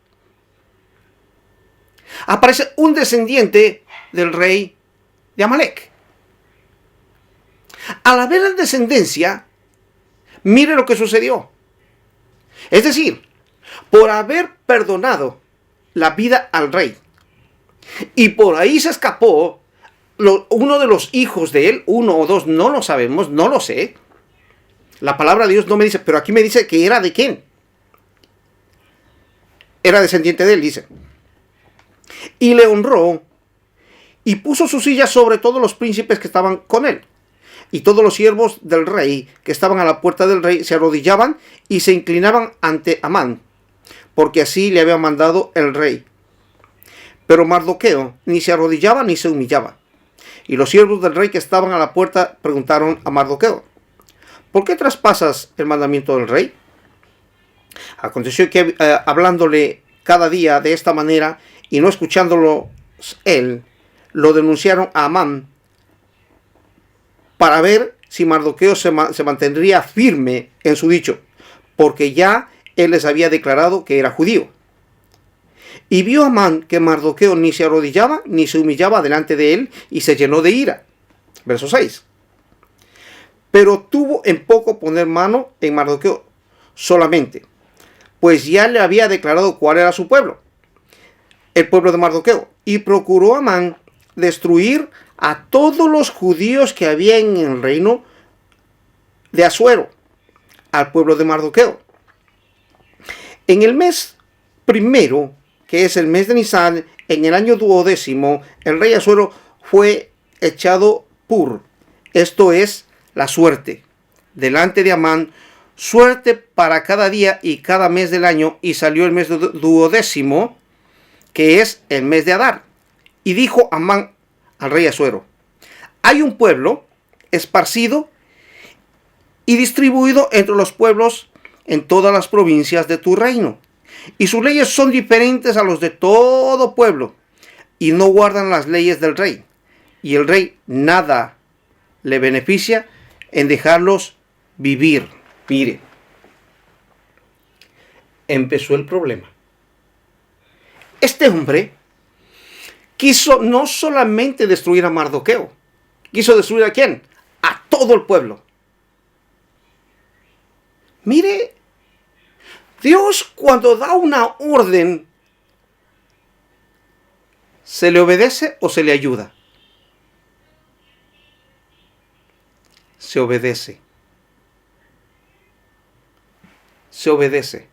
Aparece un descendiente del rey de Amalek. Al haber la descendencia, mire lo que sucedió. Es decir, por haber perdonado la vida al rey, Y por ahí se escapó uno de los hijos de él, uno o dos, no lo sabemos, no lo sé. La palabra de Dios no me dice, pero aquí me dice que era de quién. Era descendiente de él, dice. Y le honró y puso su silla sobre todos los príncipes que estaban con él. Y todos los siervos del rey que estaban a la puerta del rey se arrodillaban y se inclinaban ante Amán, porque así le había mandado el rey. Pero Mardoqueo ni se arrodillaba ni se humillaba. Y los siervos del rey que estaban a la puerta preguntaron a Mardoqueo: ¿por qué traspasas el mandamiento del rey? Aconteció que hablándole cada día de esta manera y no escuchándolo él, lo denunciaron a Amán para ver si Mardoqueo se mantendría firme en su dicho, porque ya él les había declarado que era judío. Y vio Amán que Mardoqueo ni se arrodillaba ni se humillaba delante de él, y se llenó de ira. Verso 6. Pero tuvo en poco poner mano en Mardoqueo solamente, pues ya le había declarado cuál era su pueblo, el pueblo de Mardoqueo. Y procuró Amán destruir a todos los judíos que había en el reino de Asuero, al pueblo de Mardoqueo. En el mes primero, que es el mes de Nisán, en el año 12º, el rey Asuero fue echado pur, esto es, la suerte, delante de Amán, suerte para cada día y cada mes del año, y salió el mes 12º, que es el mes de Adar. Y dijo Amán al rey Asuero: hay un pueblo esparcido y distribuido entre los pueblos en todas las provincias de tu reino, y sus leyes son diferentes a los de todo pueblo, y no guardan las leyes del rey, y el rey nada le beneficia en dejarlos vivir. Mire, empezó el problema. Este hombre quiso no solamente destruir a Mardoqueo, quiso destruir ¿a quién? A todo el pueblo. Mire, Dios cuando da una orden, ¿se le obedece o se le ayuda? Se obedece. Se obedece.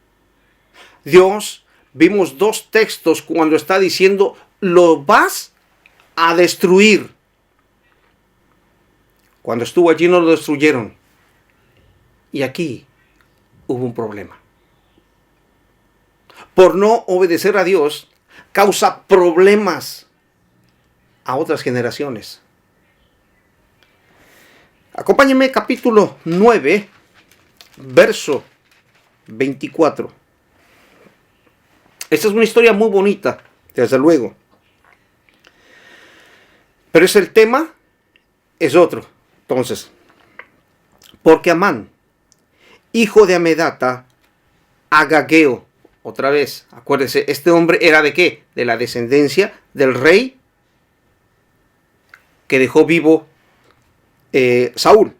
Dios, vimos dos textos cuando está diciendo: lo vas a destruir. Cuando estuvo allí no lo destruyeron. Y aquí hubo un problema. Por no obedecer a Dios, causa problemas a otras generaciones. Acompáñenme, capítulo 9, verso 24. Esta es una historia muy bonita, desde luego. Pero es el tema, es otro. Entonces, porque Amán, hijo de Amedata, Agageo, otra vez, acuérdense, este hombre era ¿de qué? De la descendencia del rey que dejó vivo Saúl,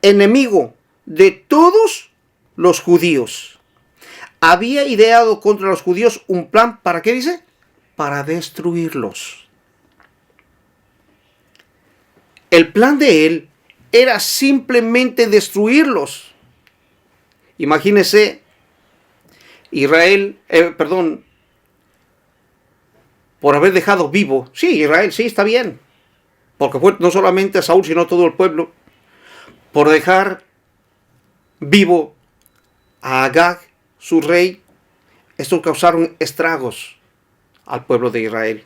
enemigo de todos los judíos. Había ideado contra los judíos un plan, ¿para qué dice? Para destruirlos. El plan de él era simplemente destruirlos. Imagínese, Israel, por haber dejado vivo, sí, Israel, sí, está bien, porque fue no solamente a Saúl, sino todo el pueblo, por dejar vivo a Agag, su rey. Estos causaron estragos al pueblo de Israel.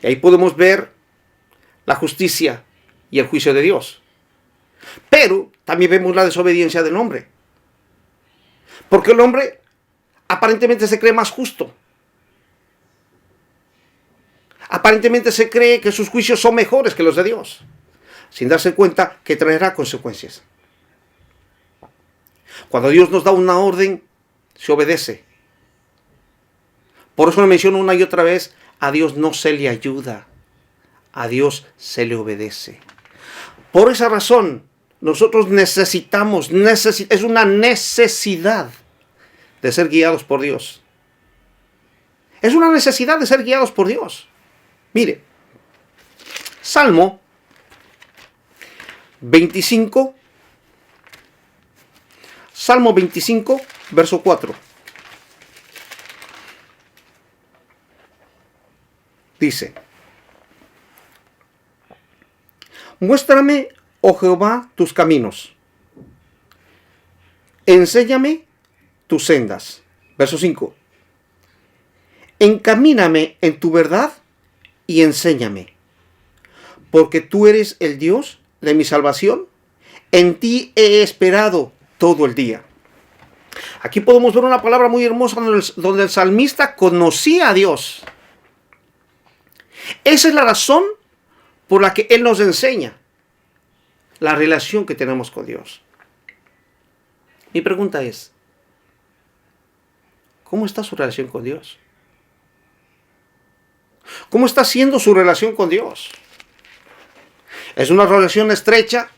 Y ahí podemos ver la justicia y el juicio de Dios. Pero también vemos la desobediencia del hombre. Porque el hombre aparentemente se cree más justo. Aparentemente se cree que sus juicios son mejores que los de Dios, sin darse cuenta que traerá consecuencias. Cuando Dios nos da una orden, se obedece. Por eso me menciono una y otra vez, a Dios no se le ayuda, a Dios se le obedece. Por esa razón, nosotros necesitamos, es una necesidad de ser guiados por Dios. Es una necesidad de ser guiados por Dios. Mire, Salmo 25, verso 4. Dice: muéstrame, oh Jehová, tus caminos. Enséñame tus sendas. Verso 5. Encamíname en tu verdad y enséñame, porque tú eres el Dios de mi salvación. En ti he esperado todo el día. Aquí podemos ver una palabra muy hermosa donde el salmista conocía a Dios. Esa es la razón por la que Él nos enseña la relación que tenemos con Dios. Mi pregunta es, ¿cómo está su relación con Dios? ¿Cómo está siendo su relación con Dios? ¿Es una relación estrecha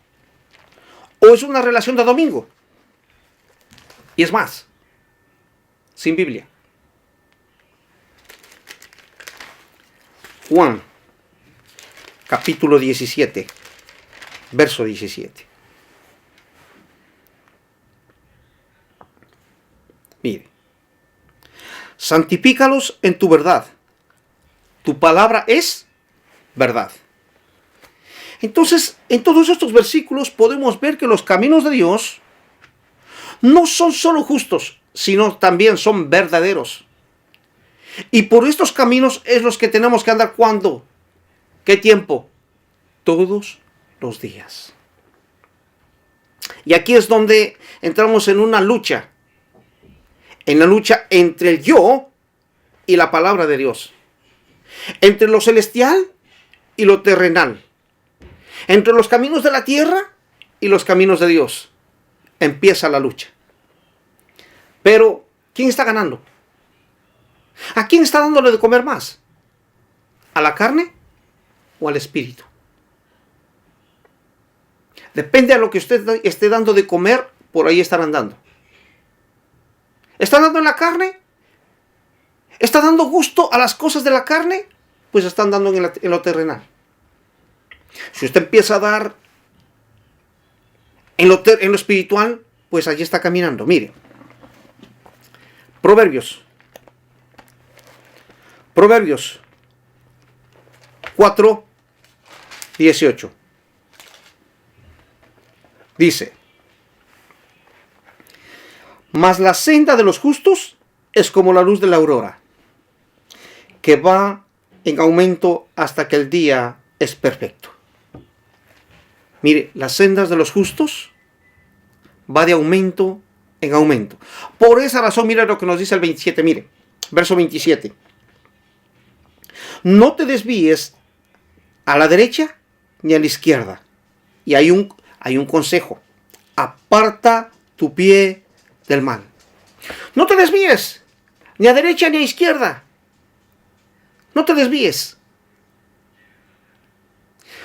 o es una relación de domingo? Y es más, sin Biblia. Juan, capítulo 17, verso 17. Mire, santifícalos en tu verdad. Tu palabra es verdad. Entonces, en todos estos versículos podemos ver que los caminos de Dios no son solo justos, sino también son verdaderos. Y por estos caminos es los que tenemos que andar. ¿Cuándo? ¿Qué tiempo? Todos los días. Y aquí es donde entramos en una lucha. En la lucha entre el yo y la palabra de Dios. Entre lo celestial y lo terrenal. Entre los caminos de la tierra y los caminos de Dios. Empieza la lucha. Pero, ¿quién está ganando? ¿A quién está dándole de comer más? ¿A la carne o al espíritu? Depende a lo que usted esté dando de comer, por ahí estarán dando. ¿Está dando en la carne? ¿Está dando gusto a las cosas de la carne? Pues están dando en lo terrenal. Si usted empieza a dar en lo espiritual, pues allí está caminando. Mire, Proverbios 4:18. Dice: mas la senda de los justos es como la luz de la aurora, que va en aumento hasta que el día es perfecto. Mire, las sendas de los justos va de aumento en aumento. Por esa razón, mire lo que nos dice el 27, mire, verso 27. No te desvíes a la derecha ni a la izquierda. Y hay un consejo. Aparta tu pie del mal. No te desvíes ni a derecha ni a izquierda. No te desvíes.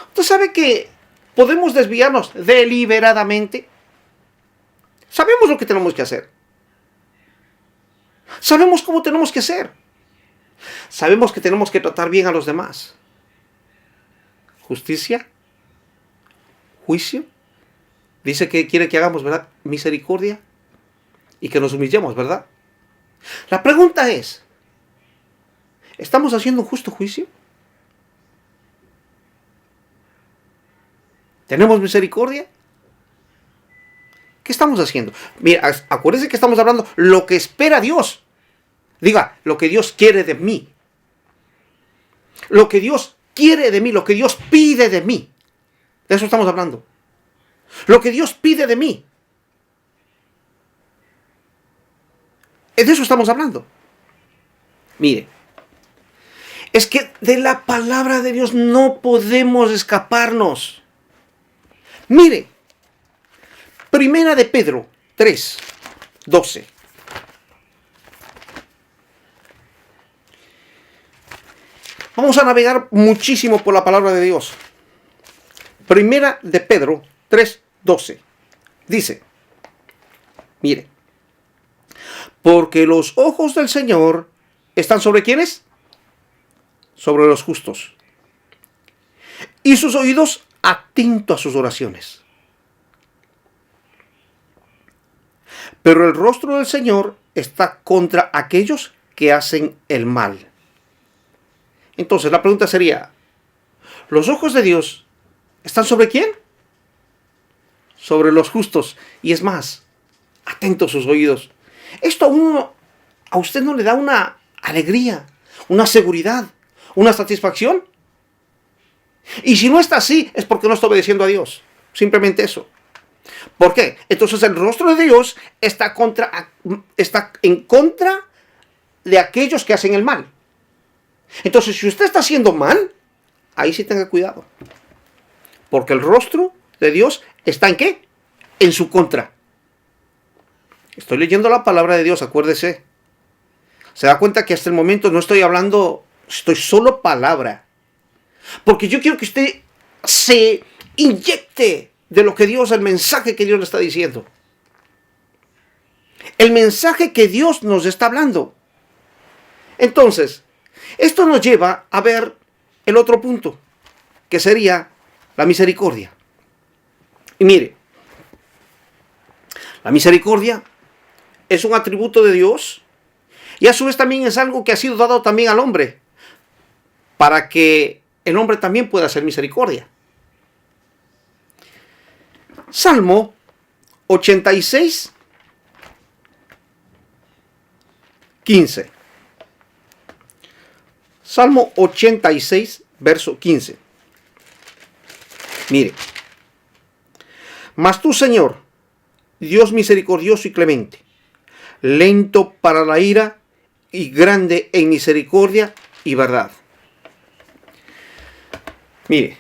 ¿Usted sabe que podemos desviarnos deliberadamente? Sabemos lo que tenemos que hacer. Sabemos cómo tenemos que hacer. Sabemos que tenemos que tratar bien a los demás. Justicia, juicio. Dice que quiere que hagamos, ¿verdad?, misericordia y que nos humillemos, ¿verdad? La pregunta es, ¿estamos haciendo un justo juicio? ¿Tenemos misericordia? ¿Qué estamos haciendo? Mira, acuérdense que estamos hablando lo que espera Dios. Diga, lo que Dios quiere de mí. Lo que Dios quiere de mí, lo que Dios pide de mí. De eso estamos hablando. Lo que Dios pide de mí. De eso estamos hablando. Mire, es que de la palabra de Dios no podemos escaparnos. Mire, Primera de Pedro 3:12. Vamos a navegar muchísimo por la palabra de Dios. Primera de Pedro 3:12. Dice, mire, porque los ojos del Señor están sobre ¿quiénes? Sobre los justos. Y sus oídos atentos a sus oraciones. Pero el rostro del Señor está contra aquellos que hacen el mal. Entonces la pregunta sería, ¿los ojos de Dios están sobre quién? Sobre los justos. Y es más, atentos sus oídos. Esto a usted no le da una alegría, una seguridad, una satisfacción. Y si no está así, es porque no está obedeciendo a Dios. Simplemente eso. ¿Por qué? Entonces el rostro de Dios está en contra de aquellos que hacen el mal. Entonces, si usted está haciendo mal, ahí sí tenga cuidado. Porque el rostro de Dios está ¿en qué? En su contra. Estoy leyendo la palabra de Dios, acuérdese. Se da cuenta que hasta el momento no estoy hablando, estoy solo palabra. Porque yo quiero que usted se inyecte de lo que Dios, el mensaje que Dios le está diciendo. El mensaje que Dios nos está hablando. Entonces, esto nos lleva a ver el otro punto, que sería la misericordia. Y mire, la misericordia es un atributo de Dios y a su vez también es algo que ha sido dado también al hombre, para que el hombre también pueda hacer misericordia. Salmo 86, 15. Salmo 86, verso 15. Mire. Mas tú, Señor, Dios misericordioso y clemente, lento para la ira y grande en misericordia y verdad. Mire,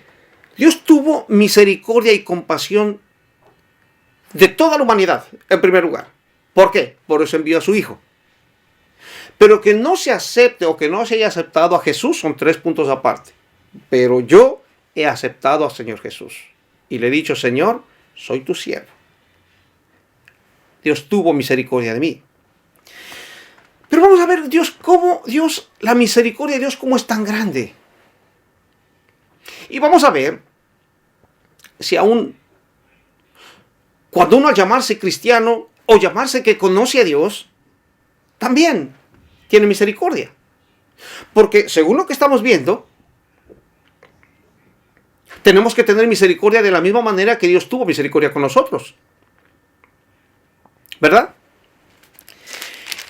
Dios tuvo misericordia y compasión de toda la humanidad, en primer lugar. ¿Por qué? Por eso envió a su Hijo. Pero que no se acepte o que no se haya aceptado a Jesús son 3 puntos aparte. Pero yo he aceptado al Señor Jesús. Y le he dicho, Señor, soy tu siervo. Dios tuvo misericordia de mí. Pero vamos a ver la misericordia de Dios cómo es tan grande. Y vamos a ver si aún cuando uno al llamarse cristiano o llamarse que conoce a Dios, también tiene misericordia. Porque según lo que estamos viendo, tenemos que tener misericordia de la misma manera que Dios tuvo misericordia con nosotros. ¿Verdad?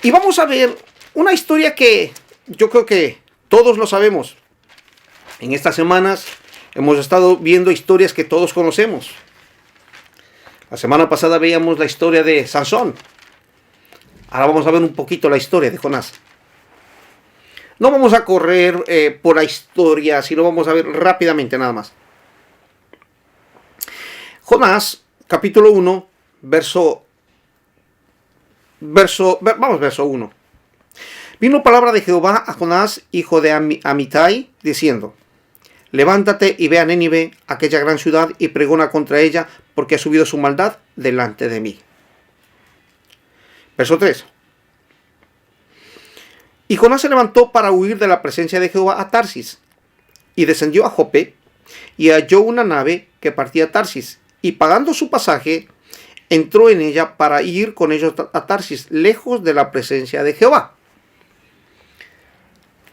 Y vamos a ver una historia que yo creo que todos lo sabemos. En estas semanas hemos estado viendo historias que todos conocemos. La semana pasada veíamos la historia de Sansón. Ahora vamos a ver un poquito la historia de Jonás. No vamos a correr por la historia, sino vamos a ver rápidamente nada más. Jonás, capítulo 1, verso 1. Vino palabra de Jehová a Jonás, hijo de Amitai, diciendo: levántate y ve a Nínive, aquella gran ciudad, y pregona contra ella, porque ha subido su maldad delante de mí. Verso 3. Y Jonás se levantó para huir de la presencia de Jehová a Tarsis, y descendió a Jope, y halló una nave que partía a Tarsis, y pagando su pasaje, entró en ella para ir con ellos a Tarsis, lejos de la presencia de Jehová.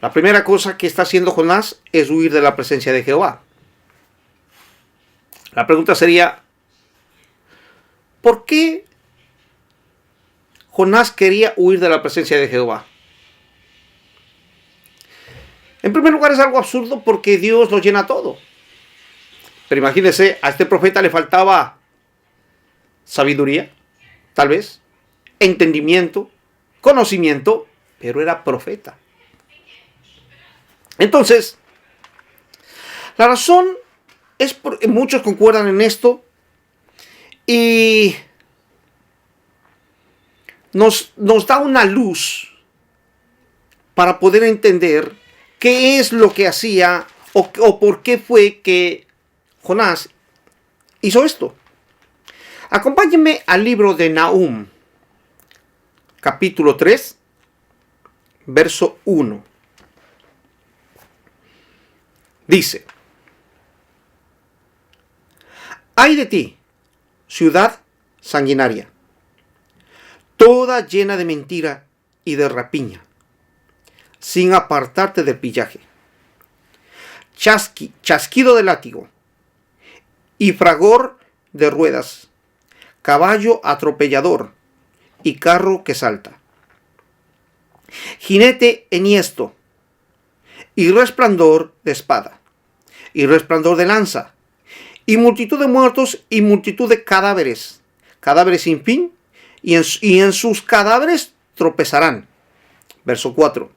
La primera cosa que está haciendo Jonás es huir de la presencia de Jehová. La pregunta sería, ¿por qué Jonás quería huir de la presencia de Jehová? En primer lugar, es algo absurdo porque Dios lo llena todo. Pero imagínense, a este profeta le faltaba sabiduría, tal vez, entendimiento, conocimiento, pero era profeta. Entonces, la razón es porque muchos concuerdan en esto y nos da una luz para poder entender qué es lo que hacía o por qué fue que Jonás hizo esto. Acompáñenme al libro de Nahum, capítulo 3, verso 1. Dice: ¡ay de ti, ciudad sanguinaria, toda llena de mentira y de rapiña, sin apartarte del pillaje! Chasquido de látigo y fragor de ruedas, caballo atropellador y carro que salta, jinete enhiesto y resplandor de espada y resplandor de lanza y multitud de muertos y multitud de cadáveres, cadáveres sin fin, y en sus cadáveres tropezarán. Verso 4.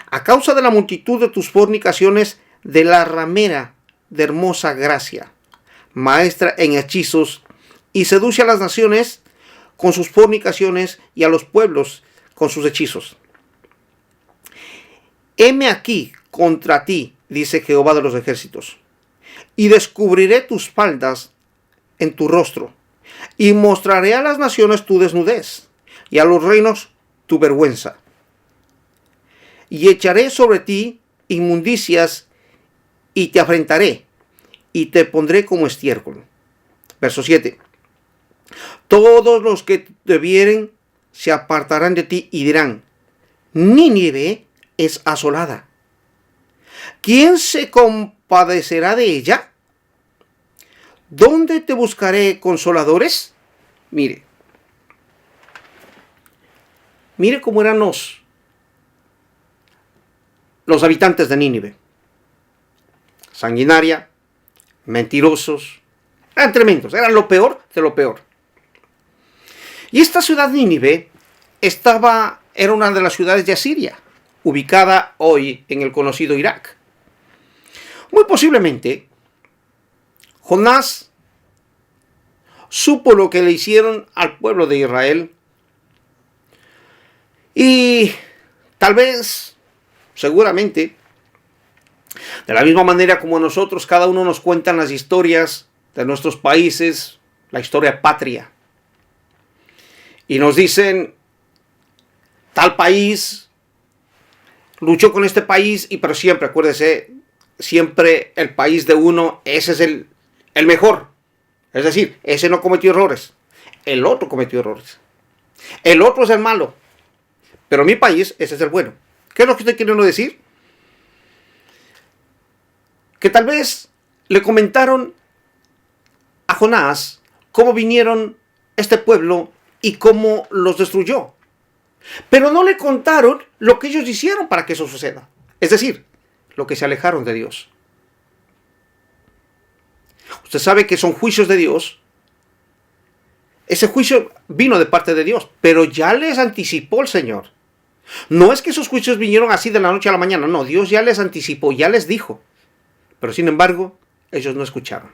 A causa de la multitud de tus fornicaciones, de la ramera de hermosa gracia, maestra en hechizos, y seduce a las naciones con sus fornicaciones y a los pueblos con sus hechizos. Heme aquí contra ti, dice Jehová de los ejércitos, y descubriré tus faldas en tu rostro, y mostraré a las naciones tu desnudez, y a los reinos tu vergüenza. Y echaré sobre ti inmundicias, y te afrentaré, y te pondré como estiércol. Verso 7. Todos los que te vieren se apartarán de ti y dirán: Nínive es asolada. ¿Quién se compadecerá de ella? ¿Dónde te buscaré consoladores? Mire cómo eran los habitantes de Nínive. Sanguinaria, mentirosos, eran tremendos, eran lo peor de lo peor. Y esta ciudad Nínive era una de las ciudades de Asiria, ubicada hoy en el conocido Irak. Muy posiblemente, Jonás supo lo que le hicieron al pueblo de Israel y tal vez, seguramente, de la misma manera como nosotros, cada uno nos cuentan las historias de nuestros países, la historia patria. Y nos dicen: tal país luchó con este país, pero siempre, acuérdese, siempre el país de uno, ese es el mejor. Es decir, ese no cometió errores, el otro cometió errores. El otro es el malo, pero mi país, ese es el bueno. ¿Qué es lo que estoy queriendo decir? Que tal vez le comentaron a Jonás cómo vinieron este pueblo y cómo los destruyó. Pero no le contaron lo que ellos hicieron para que eso suceda. Es decir, lo que se alejaron de Dios. Usted sabe que son juicios de Dios. Ese juicio vino de parte de Dios, pero ya les anticipó el Señor. No es que esos juicios vinieron así de la noche a la mañana, no, Dios ya les anticipó, ya les dijo. Pero sin embargo, ellos no escucharon.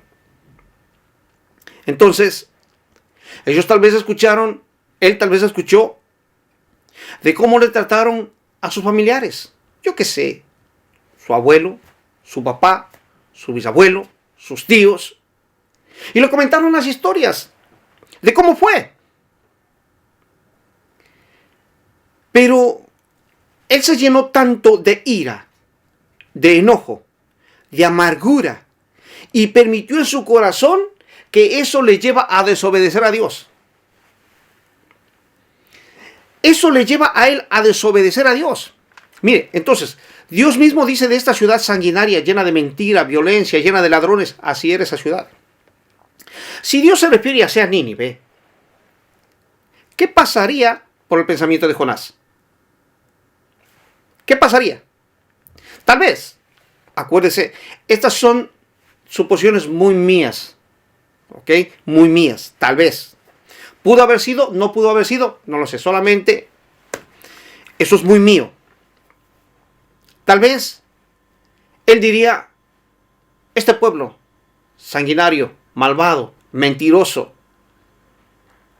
Entonces, ellos tal vez escucharon, él tal vez escuchó de cómo le trataron a sus familiares. Yo qué sé, su abuelo, su papá, su bisabuelo, sus tíos. Y le comentaron las historias de cómo fue. Pero él se llenó tanto de ira, de enojo, de amargura, y permitió en su corazón que eso le lleva a desobedecer a Dios. Eso le lleva a él a desobedecer a Dios. Mire, entonces, Dios mismo dice de esta ciudad sanguinaria, llena de mentira, violencia, llena de ladrones, así era esa ciudad. Si Dios se refiere a ser Nínive, ¿qué pasaría por el pensamiento de Jonás? ¿Qué pasaría? Tal vez, acuérdese, estas son suposiciones muy mías, ¿ok? Muy mías, tal vez. ¿Pudo haber sido? ¿No pudo haber sido? No lo sé, solamente eso es muy mío. Tal vez él diría: este pueblo sanguinario, malvado, mentiroso,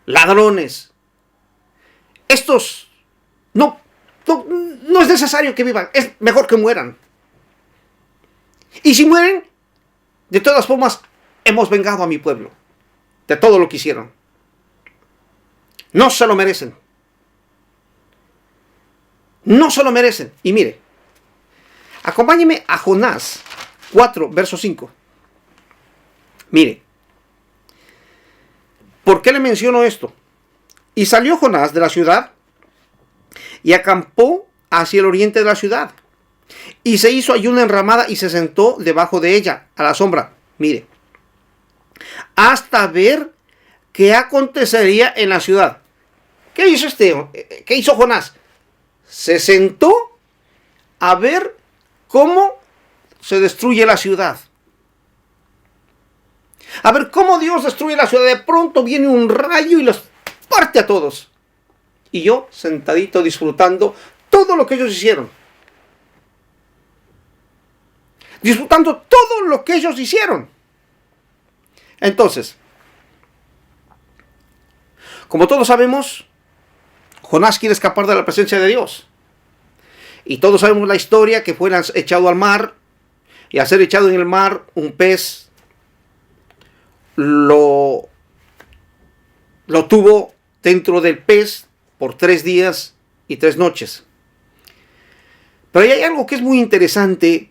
ladrones, estos no es necesario que vivan, es mejor que mueran. Y si mueren, de todas formas, hemos vengado a mi pueblo de todo lo que hicieron. No se lo merecen. No se lo merecen. Y mire, acompáñeme a Jonás 4, verso 5. Mire, ¿por qué le menciono esto? Y salió Jonás de la ciudad y acampó hacia el oriente de la ciudad. Y se hizo allí una enramada y se sentó debajo de ella, a la sombra. Mire, hasta ver qué acontecería en la ciudad. ¿Qué hizo ¿Qué hizo Jonás? Se sentó a ver cómo se destruye la ciudad. A ver cómo Dios destruye la ciudad. De pronto viene un rayo y los parte a todos. Y yo sentadito disfrutando todo lo que ellos hicieron. Disfrutando todo lo que ellos hicieron. Entonces, como todos sabemos, Jonás quiere escapar de la presencia de Dios. Y todos sabemos la historia, que fue echado al mar. Y al ser echado en el mar, un pez lo tuvo dentro del pez por 3 días y 3 noches. Pero hay algo que es muy interesante,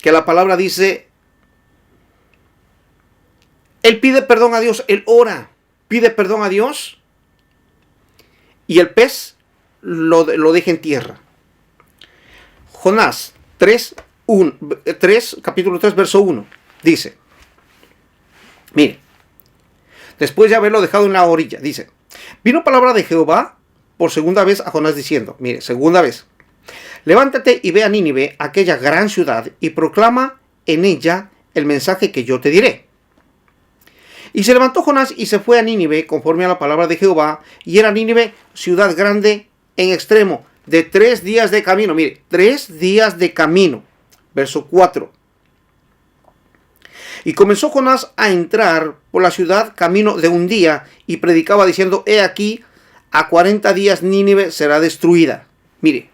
que la palabra dice, él pide perdón a Dios, él ora, pide perdón a Dios, y el pez lo deja en tierra. Jonás 3, capítulo 3, verso 1, dice, mire, después de haberlo dejado en la orilla, dice, vino palabra de Jehová por segunda vez a Jonás diciendo, mire, segunda vez, levántate y ve a Nínive, aquella gran ciudad, y proclama en ella el mensaje que yo te diré. Y se levantó Jonás y se fue a Nínive conforme a la palabra de Jehová, y era Nínive ciudad grande en extremo, de 3 días de camino. Mire, 3 días de camino. Verso 4. Y comenzó Jonás a entrar por la ciudad camino de un día, y predicaba diciendo, he aquí, a 40 días Nínive será destruida. Mire,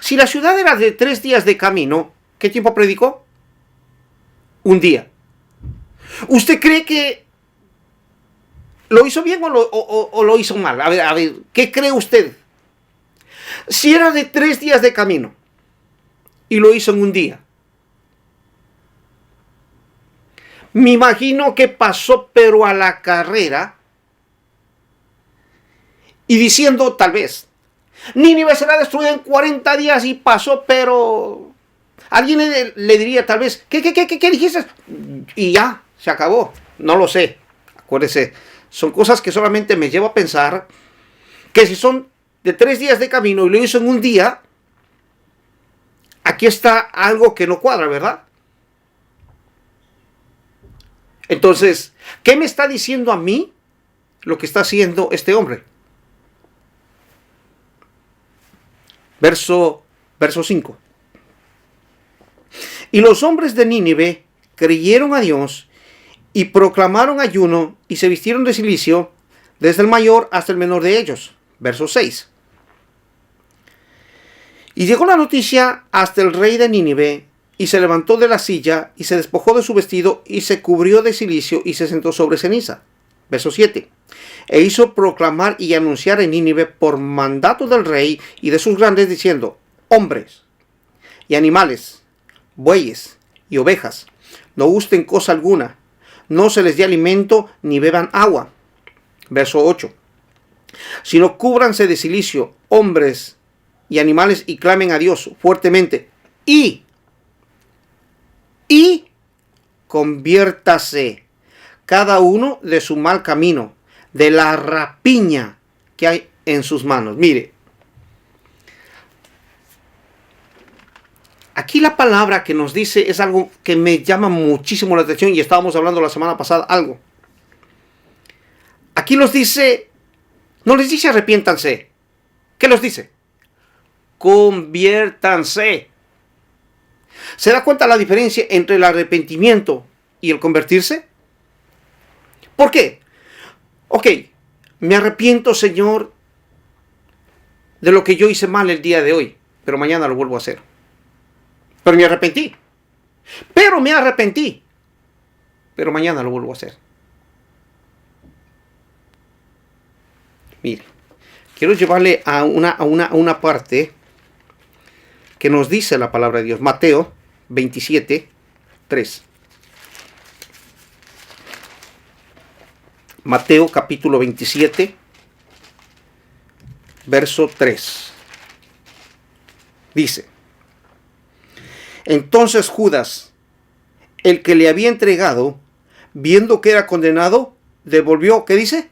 si la ciudad era de 3 días de camino, ¿qué tiempo predicó? Un día. ¿Usted cree que lo hizo bien o lo hizo mal? A ver, ¿qué cree usted? Si era de 3 días de camino y lo hizo en un día, me imagino que pasó pero a la carrera y diciendo tal vez, Nínive será destruida en 40 días y pasó, pero alguien le diría tal vez, ¿qué dijiste? Y ya, se acabó. No lo sé. Acuérdese, son cosas que solamente me llevo a pensar que si son de 3 días de camino y lo hizo en un día, aquí está algo que no cuadra, ¿verdad? Entonces, ¿qué me está diciendo a mí lo que está haciendo este hombre? Verso 5. Y los hombres de Nínive creyeron a Dios y proclamaron ayuno y se vistieron de cilicio, desde el mayor hasta el menor de ellos. Verso 6. Y llegó la noticia hasta el rey de Nínive, y se levantó de la silla, y se despojó de su vestido, y se cubrió de cilicio, y se sentó sobre ceniza. Verso 7. E hizo proclamar y anunciar en Nínive por mandato del rey y de sus grandes, diciendo, hombres y animales, bueyes y ovejas, no gusten cosa alguna, no se les dé alimento ni beban agua. Verso 8. Sino cúbranse de cilicio, hombres y animales, y clamen a Dios fuertemente, y conviértase cada uno de su mal camino, de la rapiña que hay en sus manos. Mire, aquí la palabra que nos dice es algo que me llama muchísimo la atención, y estábamos hablando la semana pasada algo. Aquí nos dice, no les dice arrepiéntanse. ¿Qué los dice? Conviértanse. ¿Se da cuenta la diferencia entre el arrepentimiento y el convertirse? ¿Por qué? Ok, me arrepiento, Señor, de lo que yo hice mal el día de hoy, pero mañana lo vuelvo a hacer. Pero me arrepentí. Pero mañana lo vuelvo a hacer. Mire, quiero llevarle a una parte que nos dice la palabra de Dios. Mateo 27, 3. Mateo capítulo 27, verso 3. Dice: entonces Judas, el que le había entregado, viendo que era condenado, devolvió, ¿qué dice?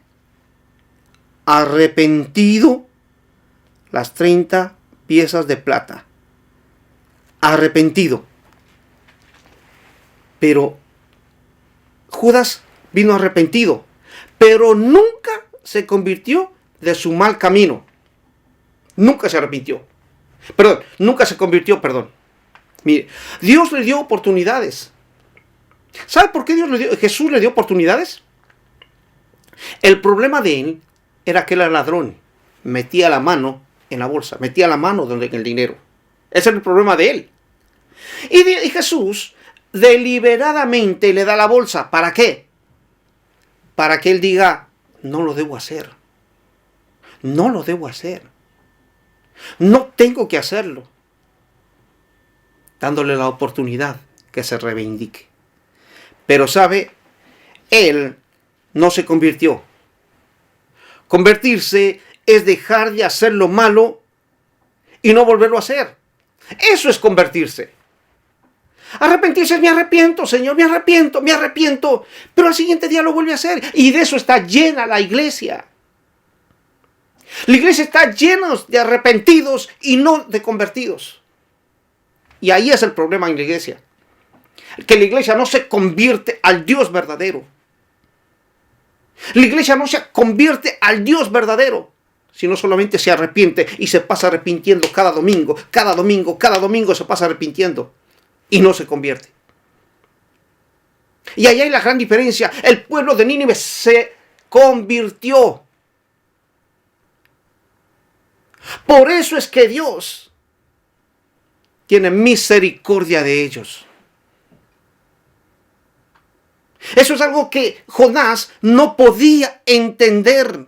Arrepentido, las 30 piezas de plata. Arrepentido. Pero Judas vino arrepentido, pero nunca se convirtió de su mal camino. Nunca se arrepintió. Nunca se convirtió, perdón. Mire, Dios le dio oportunidades. ¿Sabe por qué Jesús le dio oportunidades? El problema de él era que era ladrón. Metía la mano en la bolsa, metía la mano en el dinero. Ese era el problema de él. Y Jesús deliberadamente le da la bolsa. ¿Para qué? Para que él diga, no lo debo hacer. No lo debo hacer. No tengo que hacerlo. Dándole la oportunidad que se reivindique. Pero sabe, él no se convirtió. Convertirse es dejar de hacer lo malo y no volverlo a hacer. Eso es convertirse. Arrepentirse es: me arrepiento, Señor, me arrepiento. Pero al siguiente día lo vuelve a hacer. Y de eso está llena la iglesia. La iglesia está llena de arrepentidos y no de convertidos. Y ahí es el problema en la iglesia. Que la iglesia no se convierte al Dios verdadero. La iglesia no se convierte al Dios verdadero, sino solamente se arrepiente y se pasa arrepintiendo cada domingo se pasa arrepintiendo y no se convierte. Y ahí hay la gran diferencia. El pueblo de Nínive se convirtió. Por eso es que Dios tiene misericordia de ellos. Eso es algo que Jonás no podía entender.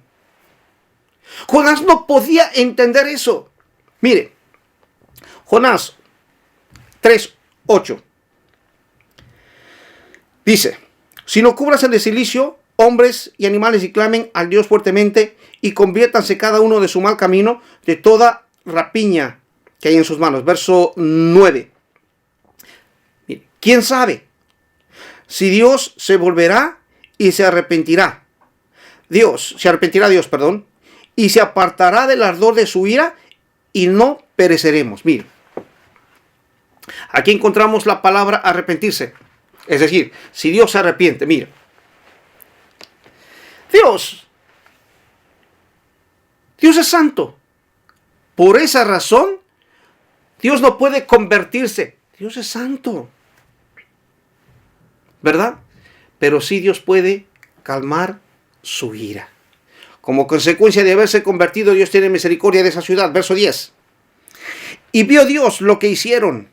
Jonás no podía entender eso. Mire, Jonás 3:8 dice: si no cubras el de silicio, hombres y animales, y clamen al Dios fuertemente, y conviértanse cada uno de su mal camino, de toda rapiña que hay en sus manos. Verso 9. Mire, ¿quién sabe si Dios se volverá y se arrepentirá? Se arrepentirá Dios, y se apartará del ardor de su ira, y no pereceremos. Mire, aquí encontramos la palabra arrepentirse. Es decir, si Dios se arrepiente, mire, Dios es santo. Por esa razón, Dios no puede convertirse. Dios es santo, ¿verdad? Pero sí Dios puede calmar su ira. Como consecuencia de haberse convertido, Dios tiene misericordia de esa ciudad. Verso 10. Y vio Dios lo que hicieron,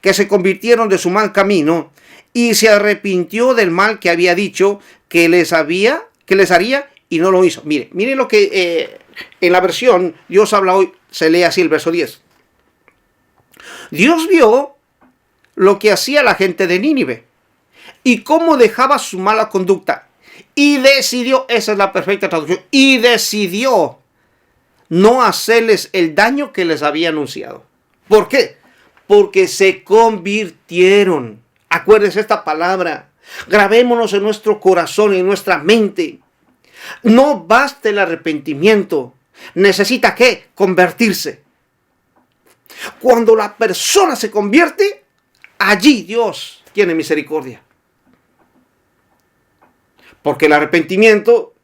que se convirtieron de su mal camino, y se arrepintió del mal que había dicho que les haría, y no lo hizo. Mire lo que en la versión Dios habla hoy, se lee así el verso 10. Dios vio lo que hacía la gente de Nínive y cómo dejaba su mala conducta, y decidió, esa es la perfecta traducción, y decidió no hacerles el daño que les había anunciado. ¿Por qué? Porque se convirtieron. Acuérdense esta palabra, grabémonos en nuestro corazón, en nuestra mente. No basta el arrepentimiento, necesita ¿qué? Convertirse. Cuando la persona se convierte, allí Dios tiene misericordia. Porque el arrepentimiento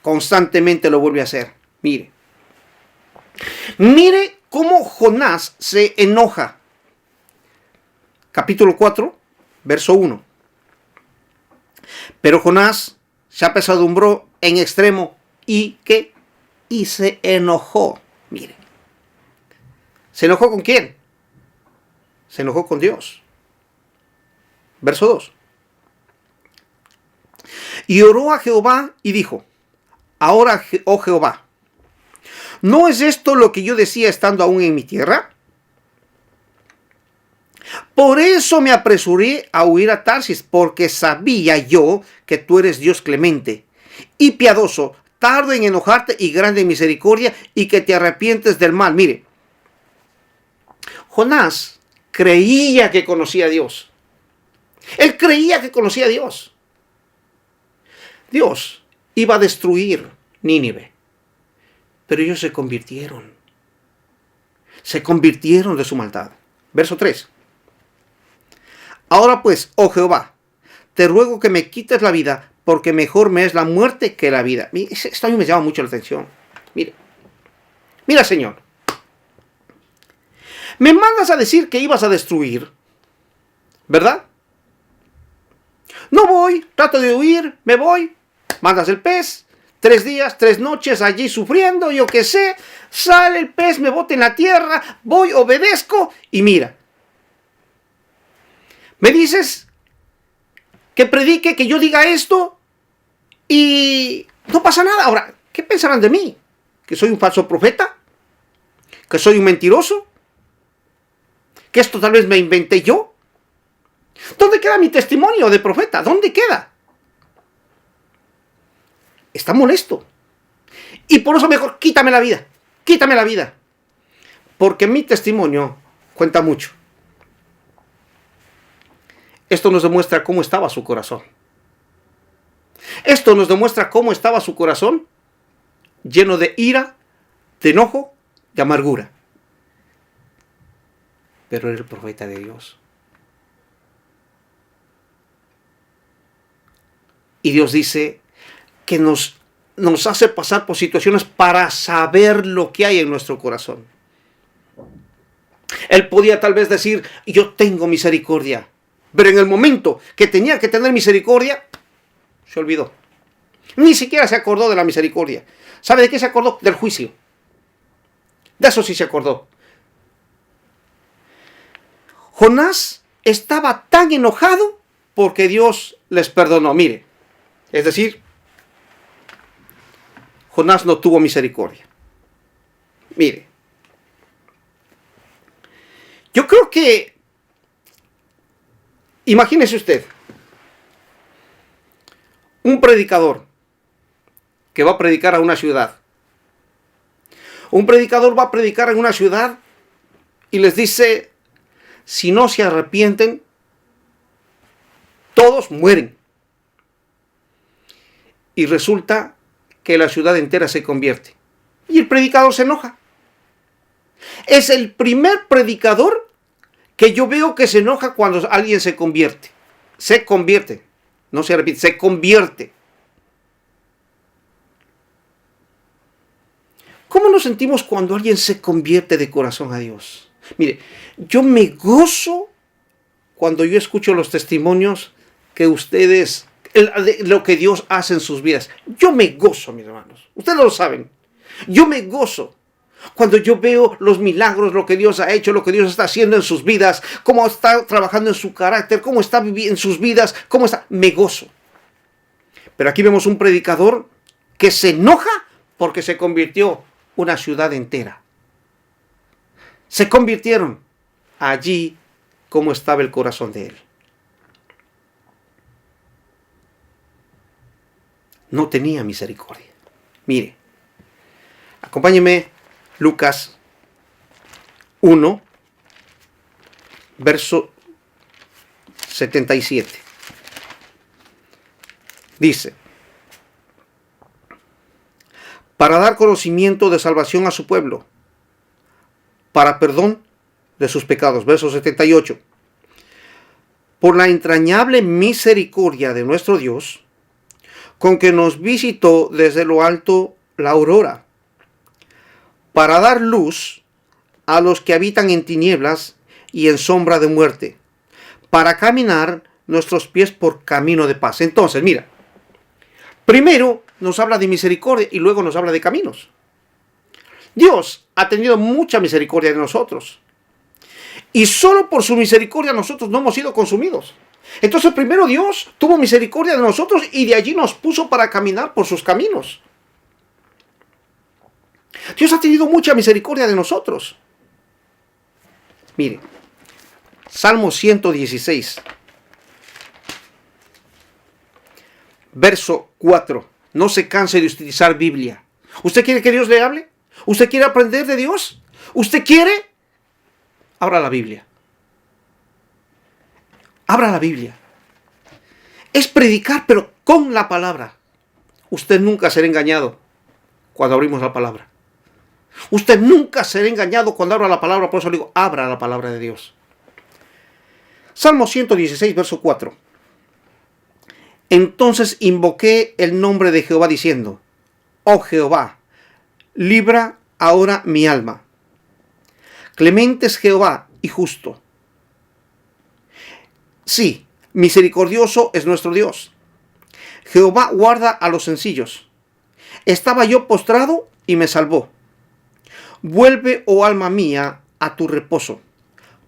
constantemente lo vuelve a hacer. Mire cómo Jonás se enoja. Capítulo 4, verso 1. Pero Jonás se apesadumbró en extremo y se enojó. Mire, ¿se enojó con quién? Se enojó con Dios. Verso 2. Y oró a Jehová y dijo: ahora, oh Jehová, ¿No es esto lo que yo decía estando aún en mi tierra? Por eso me apresuré a huir a Tarsis, porque sabía yo que tú eres Dios clemente y piadoso, tardo en enojarte y grande en misericordia, y que te arrepientes del mal. Mire, Jonás creía que conocía a Dios. Él creía que conocía a Dios. Dios iba a destruir Nínive, pero ellos se convirtieron de su maldad. Verso 3. Ahora pues, oh Jehová, te ruego que me quites la vida, porque mejor me es la muerte que la vida. Esto a mí me llama mucho la atención. Mira, Señor, me mandas a decir que ibas a destruir, ¿verdad? No voy, trato de huir, me voy, mandas el pez, 3 días, 3 noches allí sufriendo, yo qué sé, sale el pez, me bota en la tierra, voy, obedezco, y mira, me dices que predique, que yo diga esto, y no pasa nada. Ahora, ¿qué pensarán de mí? ¿Que soy un falso profeta? ¿Que soy un mentiroso? ¿Que esto tal vez me inventé yo? ¿Dónde queda mi testimonio de profeta? ¿Dónde queda? Está molesto. Y por eso mejor quítame la vida. Porque mi testimonio cuenta mucho. Esto nos demuestra cómo estaba su corazón. Esto nos demuestra cómo estaba su corazón, lleno de ira, de enojo, de amargura. Pero era el profeta de Dios. Y Dios dice que nos hace pasar por situaciones para saber lo que hay en nuestro corazón. Él podía tal vez decir, yo tengo misericordia. Pero en el momento que tenía que tener misericordia, se olvidó. Ni siquiera se acordó de la misericordia. ¿Sabe de qué se acordó? Del juicio. De eso sí se acordó. Jonás estaba tan enojado porque Dios les perdonó. Mire, es decir, Jonás no tuvo misericordia. Mire, yo creo que, imagínese usted, un predicador que va a predicar a una ciudad. Un predicador va a predicar en una ciudad y les dice, si no se arrepienten, todos mueren. Y resulta que la ciudad entera se convierte. Y el predicador se enoja. Es el primer predicador que yo veo que se enoja cuando alguien se convierte. Se convierte. No se arrepiente, se convierte. ¿Cómo nos sentimos cuando alguien se convierte de corazón a Dios? Mire, yo me gozo cuando yo escucho los testimonios que ustedes, lo que Dios hace en sus vidas. Yo me gozo, mis hermanos. Ustedes lo saben. Yo me gozo cuando yo veo los milagros, lo que Dios ha hecho, lo que Dios está haciendo en sus vidas, cómo está trabajando en su carácter, cómo está viviendo en sus vidas, cómo está. Me gozo. Pero aquí vemos un predicador que se enoja porque se convirtió una ciudad entera. Se convirtieron allí como estaba el corazón de él. No tenía misericordia. Mire, acompáñeme, Lucas 1, verso 77. Dice, para dar conocimiento de salvación a su pueblo, para perdón de sus pecados. Verso 78. Por la entrañable misericordia de nuestro Dios, con que nos visitó desde lo alto la aurora, para dar luz a los que habitan en tinieblas y en sombra de muerte, para caminar nuestros pies por camino de paz. Entonces, mira, primero nos habla de misericordia y luego nos habla de caminos. Dios ha tenido mucha misericordia de nosotros. Y solo por su misericordia nosotros no hemos sido consumidos. Entonces primero Dios tuvo misericordia de nosotros y de allí nos puso para caminar por sus caminos. Dios ha tenido mucha misericordia de nosotros. Mire, Salmo 116, verso 4. No se canse de utilizar Biblia. ¿Usted quiere que Dios le hable? ¿Usted quiere aprender de Dios? ¿Usted quiere? Abra la Biblia. Abra la Biblia. Es predicar, pero con la palabra. Usted nunca será engañado cuando abrimos la palabra. Usted nunca será engañado cuando abra la palabra. Por eso le digo, abra la palabra de Dios. Salmo 116, verso 4. Entonces invoqué el nombre de Jehová diciendo, oh Jehová, libra ahora mi alma. Clemente es Jehová y justo. Sí, misericordioso es nuestro Dios. Jehová guarda a los sencillos. Estaba yo postrado y me salvó. Vuelve, oh alma mía, a tu reposo,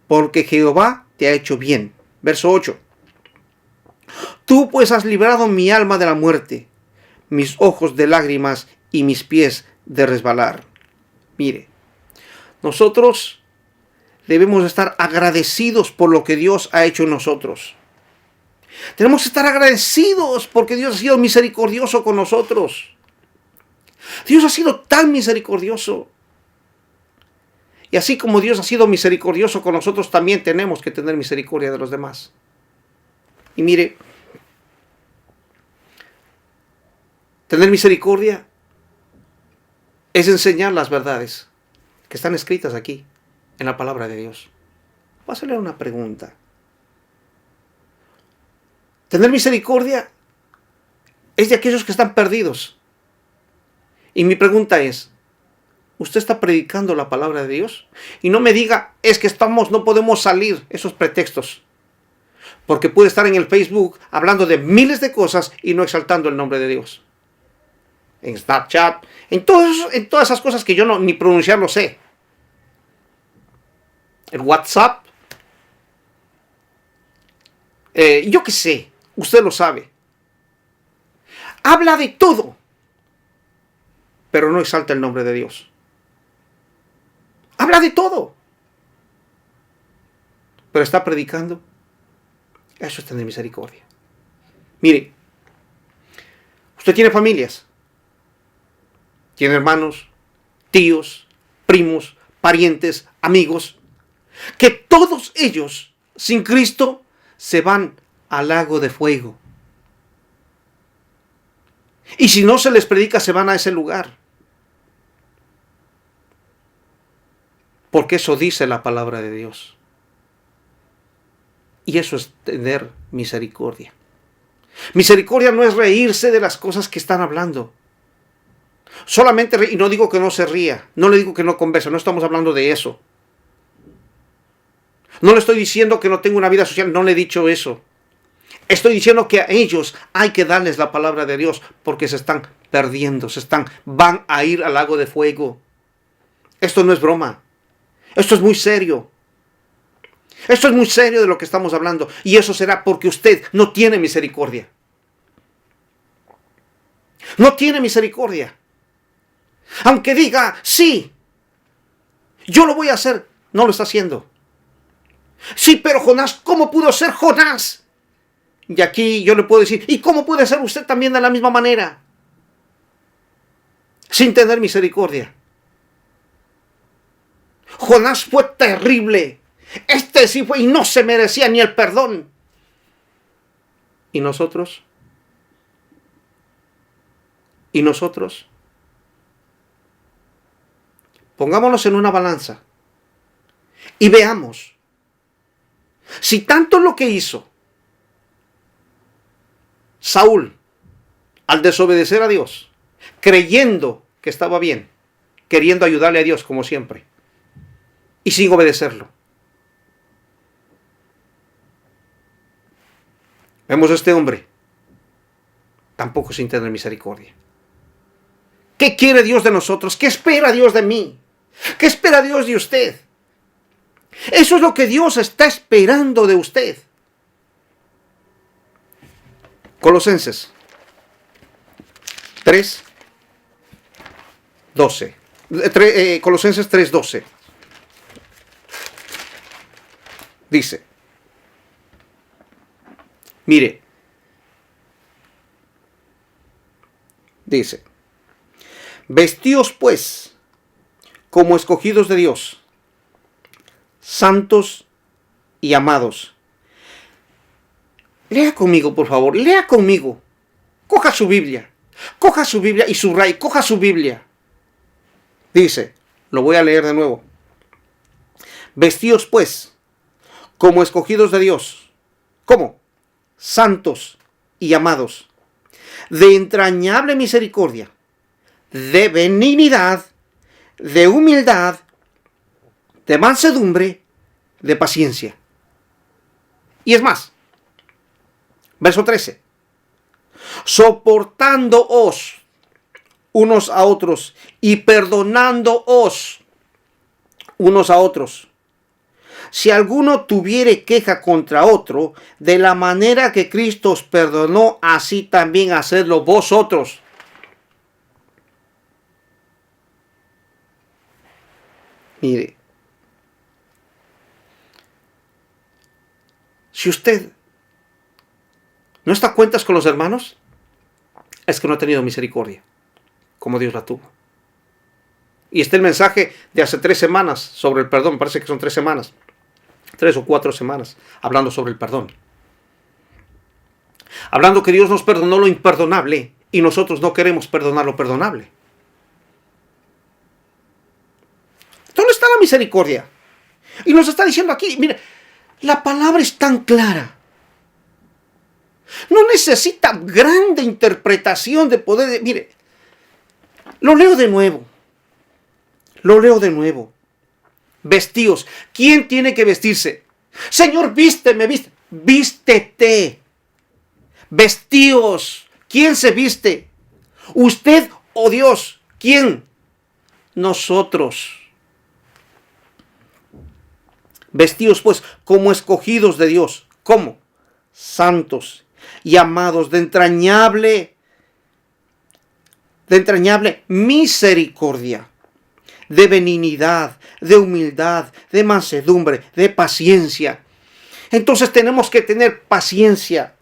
porque Jehová te ha hecho bien. Verso 8. Tú pues has librado mi alma de la muerte, mis ojos de lágrimas y mis pies de resbalar. Mire, nosotros debemos estar agradecidos por lo que Dios ha hecho en nosotros. Tenemos que estar agradecidos porque Dios ha sido misericordioso con nosotros. Dios ha sido tan misericordioso. Y así como Dios ha sido misericordioso con nosotros, también tenemos que tener misericordia de los demás. Y mire, tener misericordia es enseñar las verdades que están escritas aquí, en la palabra de Dios. Voy a hacerle una pregunta. Tener misericordia es de aquellos que están perdidos. Y mi pregunta es, ¿usted está predicando la palabra de Dios? Y no me diga, es que no podemos salir, esos pretextos. Porque puede estar en el Facebook hablando de miles de cosas y no exaltando el nombre de Dios. En Snapchat, en todas esas cosas que yo ni pronunciar lo sé. En WhatsApp. Yo qué sé, usted lo sabe. Habla de todo, pero no exalta el nombre de Dios. Habla de todo, pero está predicando. Eso es tener misericordia. Mire, usted tiene familias, tiene hermanos, tíos, primos, parientes, amigos, que todos ellos, sin Cristo, se van al lago de fuego. Y si no se les predica, se van a ese lugar. Porque eso dice la palabra de Dios. Y eso es tener misericordia. Misericordia no es reírse de las cosas que están hablando. Solamente, y no digo que no se ría, no le digo que no converse, no estamos hablando de eso. No le estoy diciendo que no tenga una vida social, no le he dicho eso. Estoy diciendo que a ellos hay que darles la palabra de Dios porque se están perdiendo, van a ir al lago de fuego. Esto no es broma. Esto es muy serio. Esto es muy serio de lo que estamos hablando. Y eso será porque usted no tiene misericordia. No tiene misericordia. Aunque diga, sí, yo lo voy a hacer, no lo está haciendo. Sí, pero Jonás, ¿cómo pudo ser Jonás? Y aquí yo le puedo decir, ¿y cómo puede ser usted también de la misma manera? Sin tener misericordia. Jonás fue terrible. Este sí fue y no se merecía ni el perdón. ¿Y nosotros? ¿Y nosotros? Pongámonos en una balanza y veamos si tanto lo que hizo Saúl al desobedecer a Dios, creyendo que estaba bien, queriendo ayudarle a Dios como siempre, y sin obedecerlo. Vemos a este hombre tampoco sin tener misericordia. ¿Qué quiere Dios de nosotros? ¿Qué espera Dios de mí? ¿Qué espera Dios de usted? Eso es lo que Dios está esperando de usted. Colosenses 3:12. Colosenses 3:12. Dice, mire, dice, vestíos pues como escogidos de Dios, santos y amados. Lea conmigo, por favor, lea conmigo. Coja su Biblia y subraye, coja su Biblia. Dice, lo voy a leer de nuevo. Vestíos pues como escogidos de Dios. ¿Cómo? Santos y amados, de entrañable misericordia, de benignidad, de humildad, de mansedumbre, de paciencia. Y es más, verso 13. Soportándoos unos a otros y perdonándoos unos a otros. Si alguno tuviere queja contra otro, de la manera que Cristo os perdonó, así también hacedlo vosotros. Mire, si usted no está a cuentas con los hermanos, es que no ha tenido misericordia, como Dios la tuvo. Y está el mensaje de hace 3 semanas sobre el perdón, parece que son 3 semanas, 3 o 4 semanas, hablando sobre el perdón. Hablando que Dios nos perdonó lo imperdonable y nosotros no queremos perdonar lo perdonable. ¿Dónde está la misericordia? Y nos está diciendo aquí, mire, la palabra es tan clara. No necesita grande interpretación de poder. Mire, lo leo de nuevo. Vestíos. ¿Quién tiene que vestirse? Señor, vísteme, vístete. Vestíos. ¿Quién se viste? ¿Usted o Dios? ¿Quién? Nosotros. Vestíos pues como escogidos de Dios. ¿Cómo? Santos y amados, de entrañable misericordia, de benignidad, de humildad, de mansedumbre, de paciencia. Entonces tenemos que tener paciencia,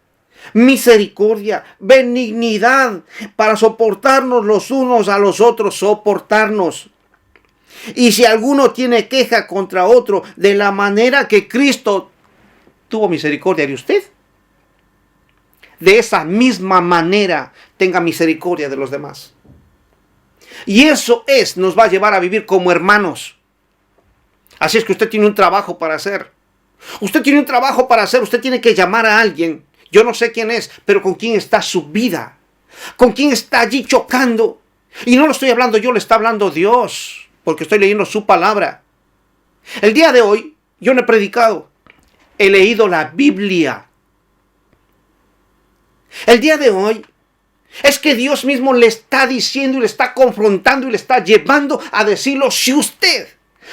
misericordia, benignidad para soportarnos los unos a los otros, soportarnos. Y si alguno tiene queja contra otro, de la manera que Cristo tuvo misericordia de usted, de esa misma manera tenga misericordia de los demás. Y eso nos va a llevar a vivir como hermanos. Así es que usted tiene un trabajo para hacer. Usted tiene que llamar a alguien. Yo no sé quién es, pero con quién está su vida. Con quién está allí chocando. Y no lo estoy hablando yo, le está hablando Dios, porque estoy leyendo su palabra. El día de hoy yo no he predicado. He leído la Biblia. El día de hoy es que Dios mismo le está diciendo y le está confrontando y le está llevando a decirlo. Si usted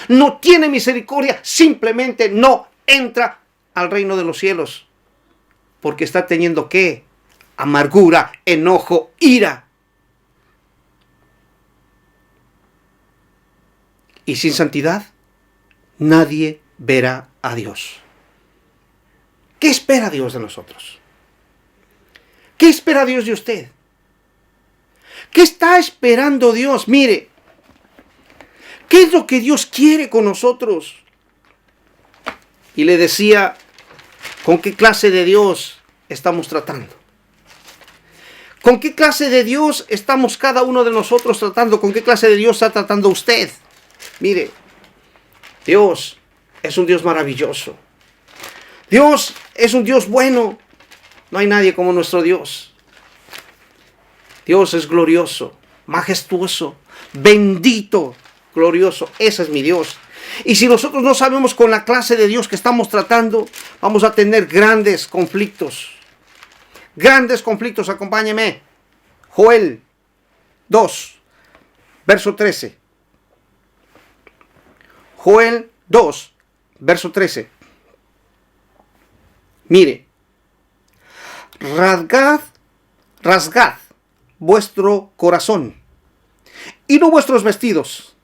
no tiene misericordia, simplemente no entra al reino de los cielos. Porque está teniendo ¿qué? Amargura, enojo, ira. Y sin santidad, nadie verá a Dios. ¿Qué espera Dios de nosotros? ¿Qué espera Dios de usted? ¿Qué está esperando Dios? Mire, ¿qué es lo que Dios quiere con nosotros? Y le decía, ¿con qué clase de Dios estamos tratando? ¿Con qué clase de Dios estamos cada uno de nosotros tratando? ¿Con qué clase de Dios está tratando usted? Mire, Dios es un Dios maravilloso. Dios es un Dios bueno. No hay nadie como nuestro Dios. Dios es glorioso, majestuoso, bendito, glorioso. Ese es mi Dios. Y si nosotros no sabemos con la clase de Dios que estamos tratando, vamos a tener grandes conflictos. Grandes conflictos, acompáñeme. Joel 2, verso 13. Joel 2, verso 13. Mire. Rasgad vuestro corazón, y no vuestros vestidos,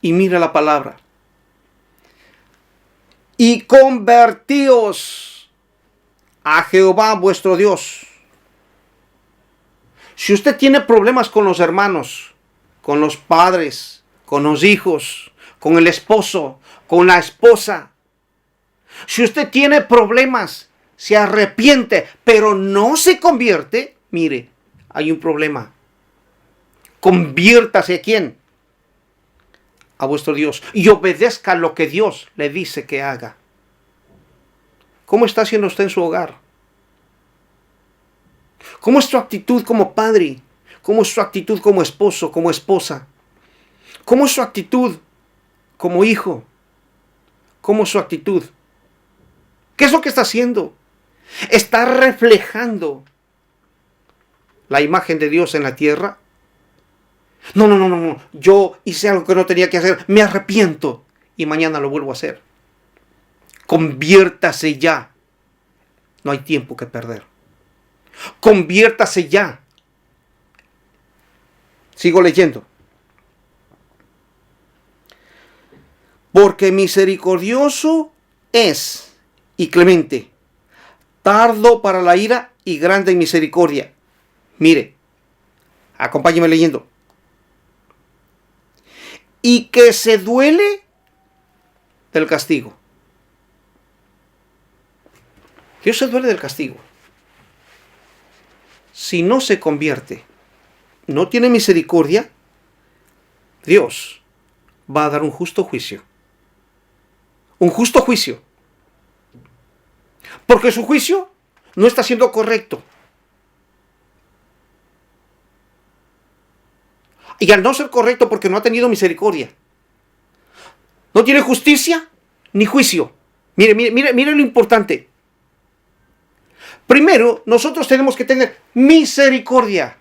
Y mira la palabra. Y convertíos a Jehová vuestro Dios. Si usted tiene problemas con los hermanos, con los padres, con los hijos, con el esposo, con la esposa, si usted tiene problemas, se arrepiente, pero no se convierte, mire, hay un problema. Conviértase, ¿a quién? A vuestro Dios, y obedezca lo que Dios le dice que haga. ¿Cómo está haciendo usted en su hogar? ¿Cómo es su actitud como padre? ¿Cómo es su actitud como esposo, como esposa? ¿Cómo es su actitud como hijo? ¿Cómo es su actitud? ¿Qué es lo que está haciendo? ¿Está reflejando la imagen de Dios en la tierra? No. Yo hice algo que no tenía que hacer. Me arrepiento. Y mañana lo vuelvo a hacer. Conviértase ya. No hay tiempo que perder. Conviértase ya. Sigo leyendo. Porque misericordioso es y clemente, tardo para la ira y grande en misericordia. Mire, acompáñeme leyendo. Y que se duele del castigo. Dios se duele del castigo. Si no se convierte, no tiene misericordia, Dios va a dar un justo juicio. Un justo juicio. Porque su juicio no está siendo correcto. Y al no ser correcto, porque no ha tenido misericordia, no tiene justicia ni juicio. Mire lo importante. Primero, nosotros tenemos que tener misericordia.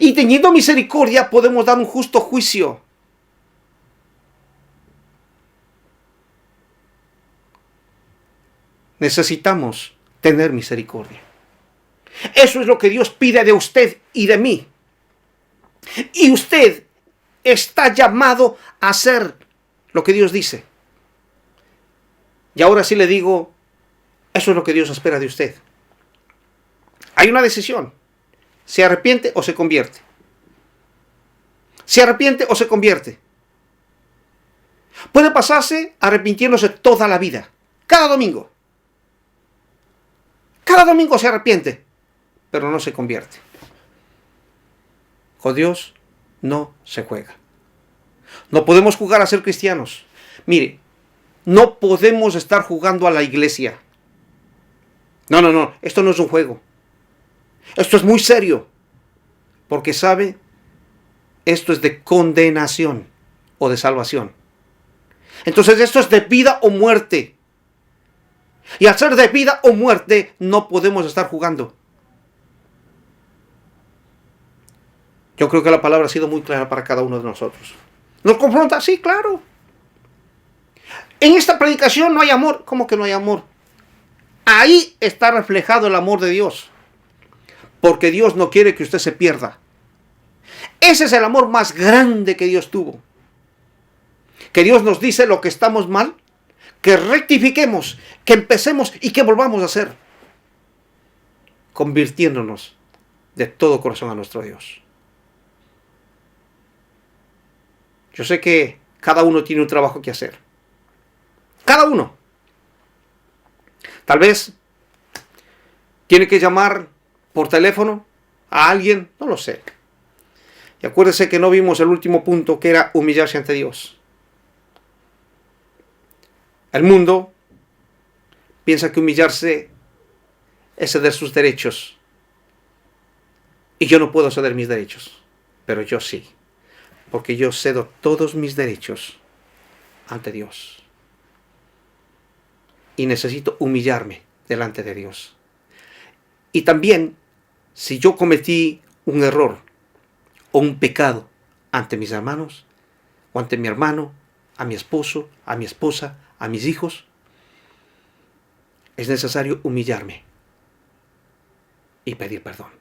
Y teniendo misericordia podemos dar un justo juicio. Necesitamos tener misericordia. Eso es lo que Dios pide de usted y de mí. Y usted está llamado a hacer lo que Dios dice. Y ahora sí le digo, eso es lo que Dios espera de usted. Hay una decisión. ¿Se arrepiente o se convierte? ¿Se arrepiente o se convierte? Puede pasarse arrepintiéndose toda la vida. Cada domingo. Cada domingo se arrepiente, pero no se convierte. Con Dios no se juega. No podemos jugar a ser cristianos. Mire, no podemos estar jugando a la iglesia. No, esto no es un juego. Esto es muy serio. Porque sabe, esto es de condenación o de salvación. Entonces esto es de vida o muerte. Y al ser de vida o muerte, no podemos estar jugando. Yo creo que la palabra ha sido muy clara para cada uno de nosotros. ¿Nos confronta? Sí, claro. En esta predicación no hay amor. ¿Cómo que no hay amor? Ahí está reflejado el amor de Dios. Porque Dios no quiere que usted se pierda. Ese es el amor más grande que Dios tuvo. Que Dios nos dice lo que estamos mal, que rectifiquemos, que empecemos y que volvamos a hacer. Convirtiéndonos de todo corazón a nuestro Dios. Yo sé que cada uno tiene un trabajo que hacer. Cada uno. Tal vez tiene que llamar por teléfono a alguien, no lo sé. Y acuérdese que no vimos el último punto, que era humillarse ante Dios. El mundo piensa que humillarse es ceder sus derechos. Y yo no puedo ceder mis derechos, pero yo sí. Porque yo cedo todos mis derechos ante Dios. Y necesito humillarme delante de Dios. Y también, si yo cometí un error o un pecado ante mis hermanos, o ante mi hermano, a mi esposo, a mi esposa, a mis hijos, es necesario humillarme y pedir perdón.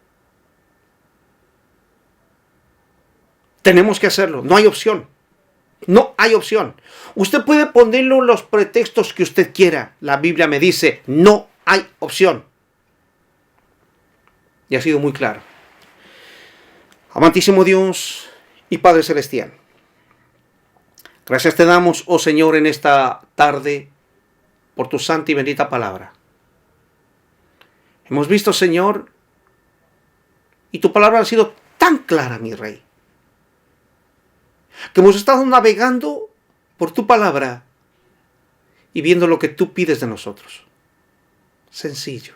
Tenemos que hacerlo, no hay opción. No hay opción. Usted puede ponerlo los pretextos que usted quiera. La Biblia me dice, no hay opción. Y ha sido muy claro. Amantísimo Dios y Padre Celestial, gracias te damos, oh Señor, en esta tarde por tu santa y bendita palabra. Hemos visto, Señor, y tu palabra ha sido tan clara, mi Rey, que hemos estado navegando por tu palabra y viendo lo que tú pides de nosotros. Sencillo.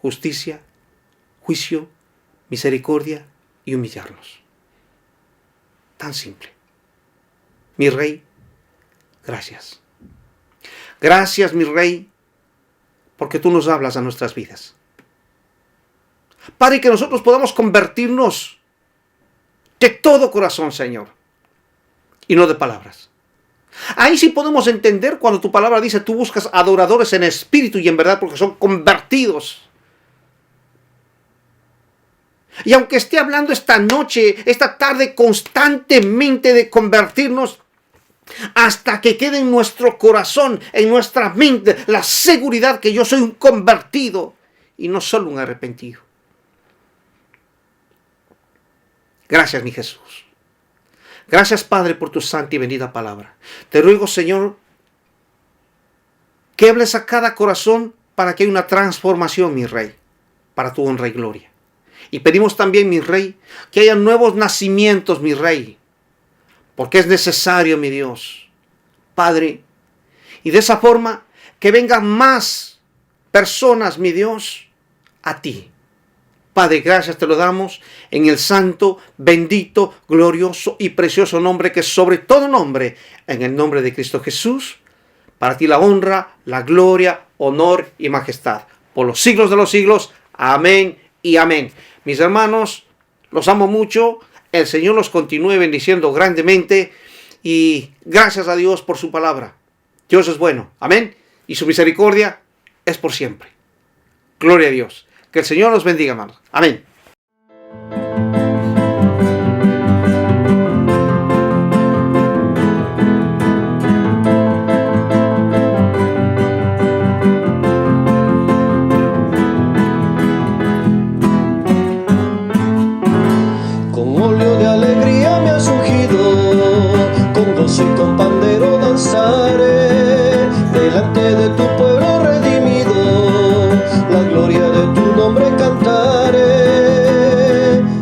Justicia, juicio, misericordia y humillarnos. Tan simple. Mi Rey, gracias. Gracias, mi Rey, porque tú nos hablas a nuestras vidas. Padre, que nosotros podamos convertirnos de todo corazón, Señor, y no de palabras. Ahí sí podemos entender cuando tu palabra dice, tú buscas adoradores en espíritu y en verdad, porque son convertidos. Y aunque esté hablando esta noche, esta tarde, constantemente de convertirnos, hasta que quede en nuestro corazón, en nuestra mente, la seguridad que yo soy un convertido y no solo un arrepentido. Gracias, mi Jesús. Gracias, Padre, por tu santa y bendita palabra. Te ruego, Señor, que hables a cada corazón para que haya una transformación, mi Rey, para tu honra y gloria. Y pedimos también, mi Rey, que haya nuevos nacimientos, mi Rey, porque es necesario, mi Dios, Padre, y de esa forma que vengan más personas, mi Dios, a ti. Padre, gracias te lo damos en el santo, bendito, glorioso y precioso nombre que es sobre todo nombre, en el nombre de Cristo Jesús. Para ti la honra, la gloria, honor y majestad, por los siglos de los siglos. Amén y amén. Mis hermanos, los amo mucho. El Señor los continúe bendiciendo grandemente. Y gracias a Dios por su palabra. Dios es bueno. Amén. Y su misericordia es por siempre. Gloria a Dios. Que el Señor los bendiga, hermanos. Amén. Con óleo de alegría me has ungido, con gozo y con pandero danzaré, delante de tu pueblo redimido, la gloria de tu nombre cantaré.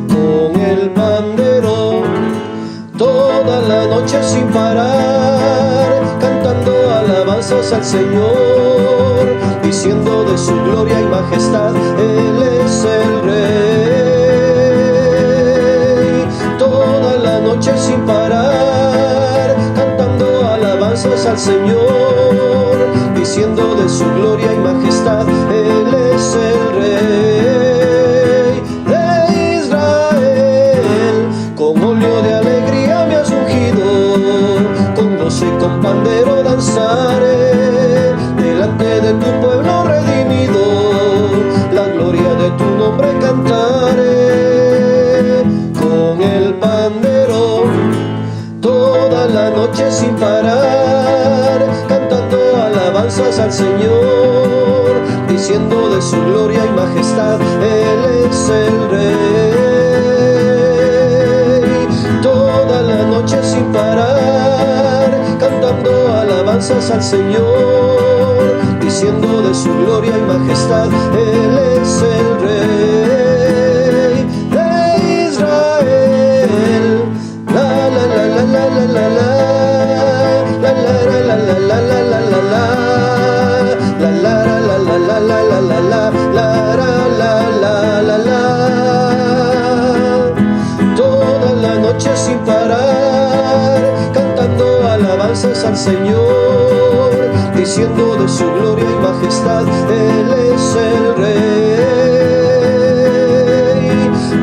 Con el pandero toda la noche sin parar, cantando alabanzas al Señor, diciendo de su gloria y majestad, Él es el Rey. Toda la noche sin parar, cantando alabanzas al Señor, diciendo de su gloria y majestad, Él es el Rey de Israel. Con óleo de alegría me has ungido, con gozo y con pandero danzaré, delante de tu pueblo redimido, la gloria de tu nombre cantaré. Con el pandero toda la noche sin parar, cantando alabanzas al Señor, diciendo de su gloria y majestad, Él es el Rey. Toda la noche sin parar, cantando alabanzas al Señor, diciendo de su gloria y majestad, Él es el Rey de Israel. La la la la la la la la. La la la la la la la la la la. La la la la la la la la la la. La la la la. Toda la noche sin parar, cantando alabanzas al Señor, diciendo de su gloria y majestad, Él es el Rey.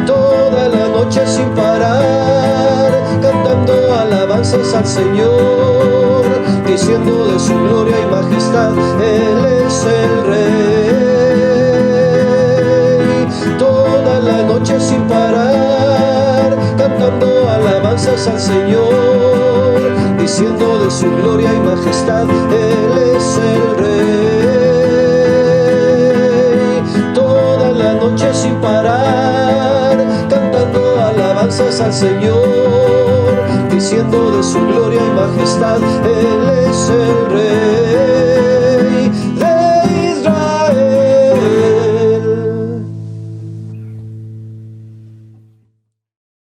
Toda la noche sin parar, cantando alabanzas al Señor, diciendo de su gloria y majestad, Él es el Rey. Toda la noche sin parar, cantando alabanzas alabanzas al Señor, diciendo de su gloria y majestad, Él es el Rey. Toda la noche sin parar, cantando alabanzas al Señor, diciendo de su gloria y majestad, Él es el Rey.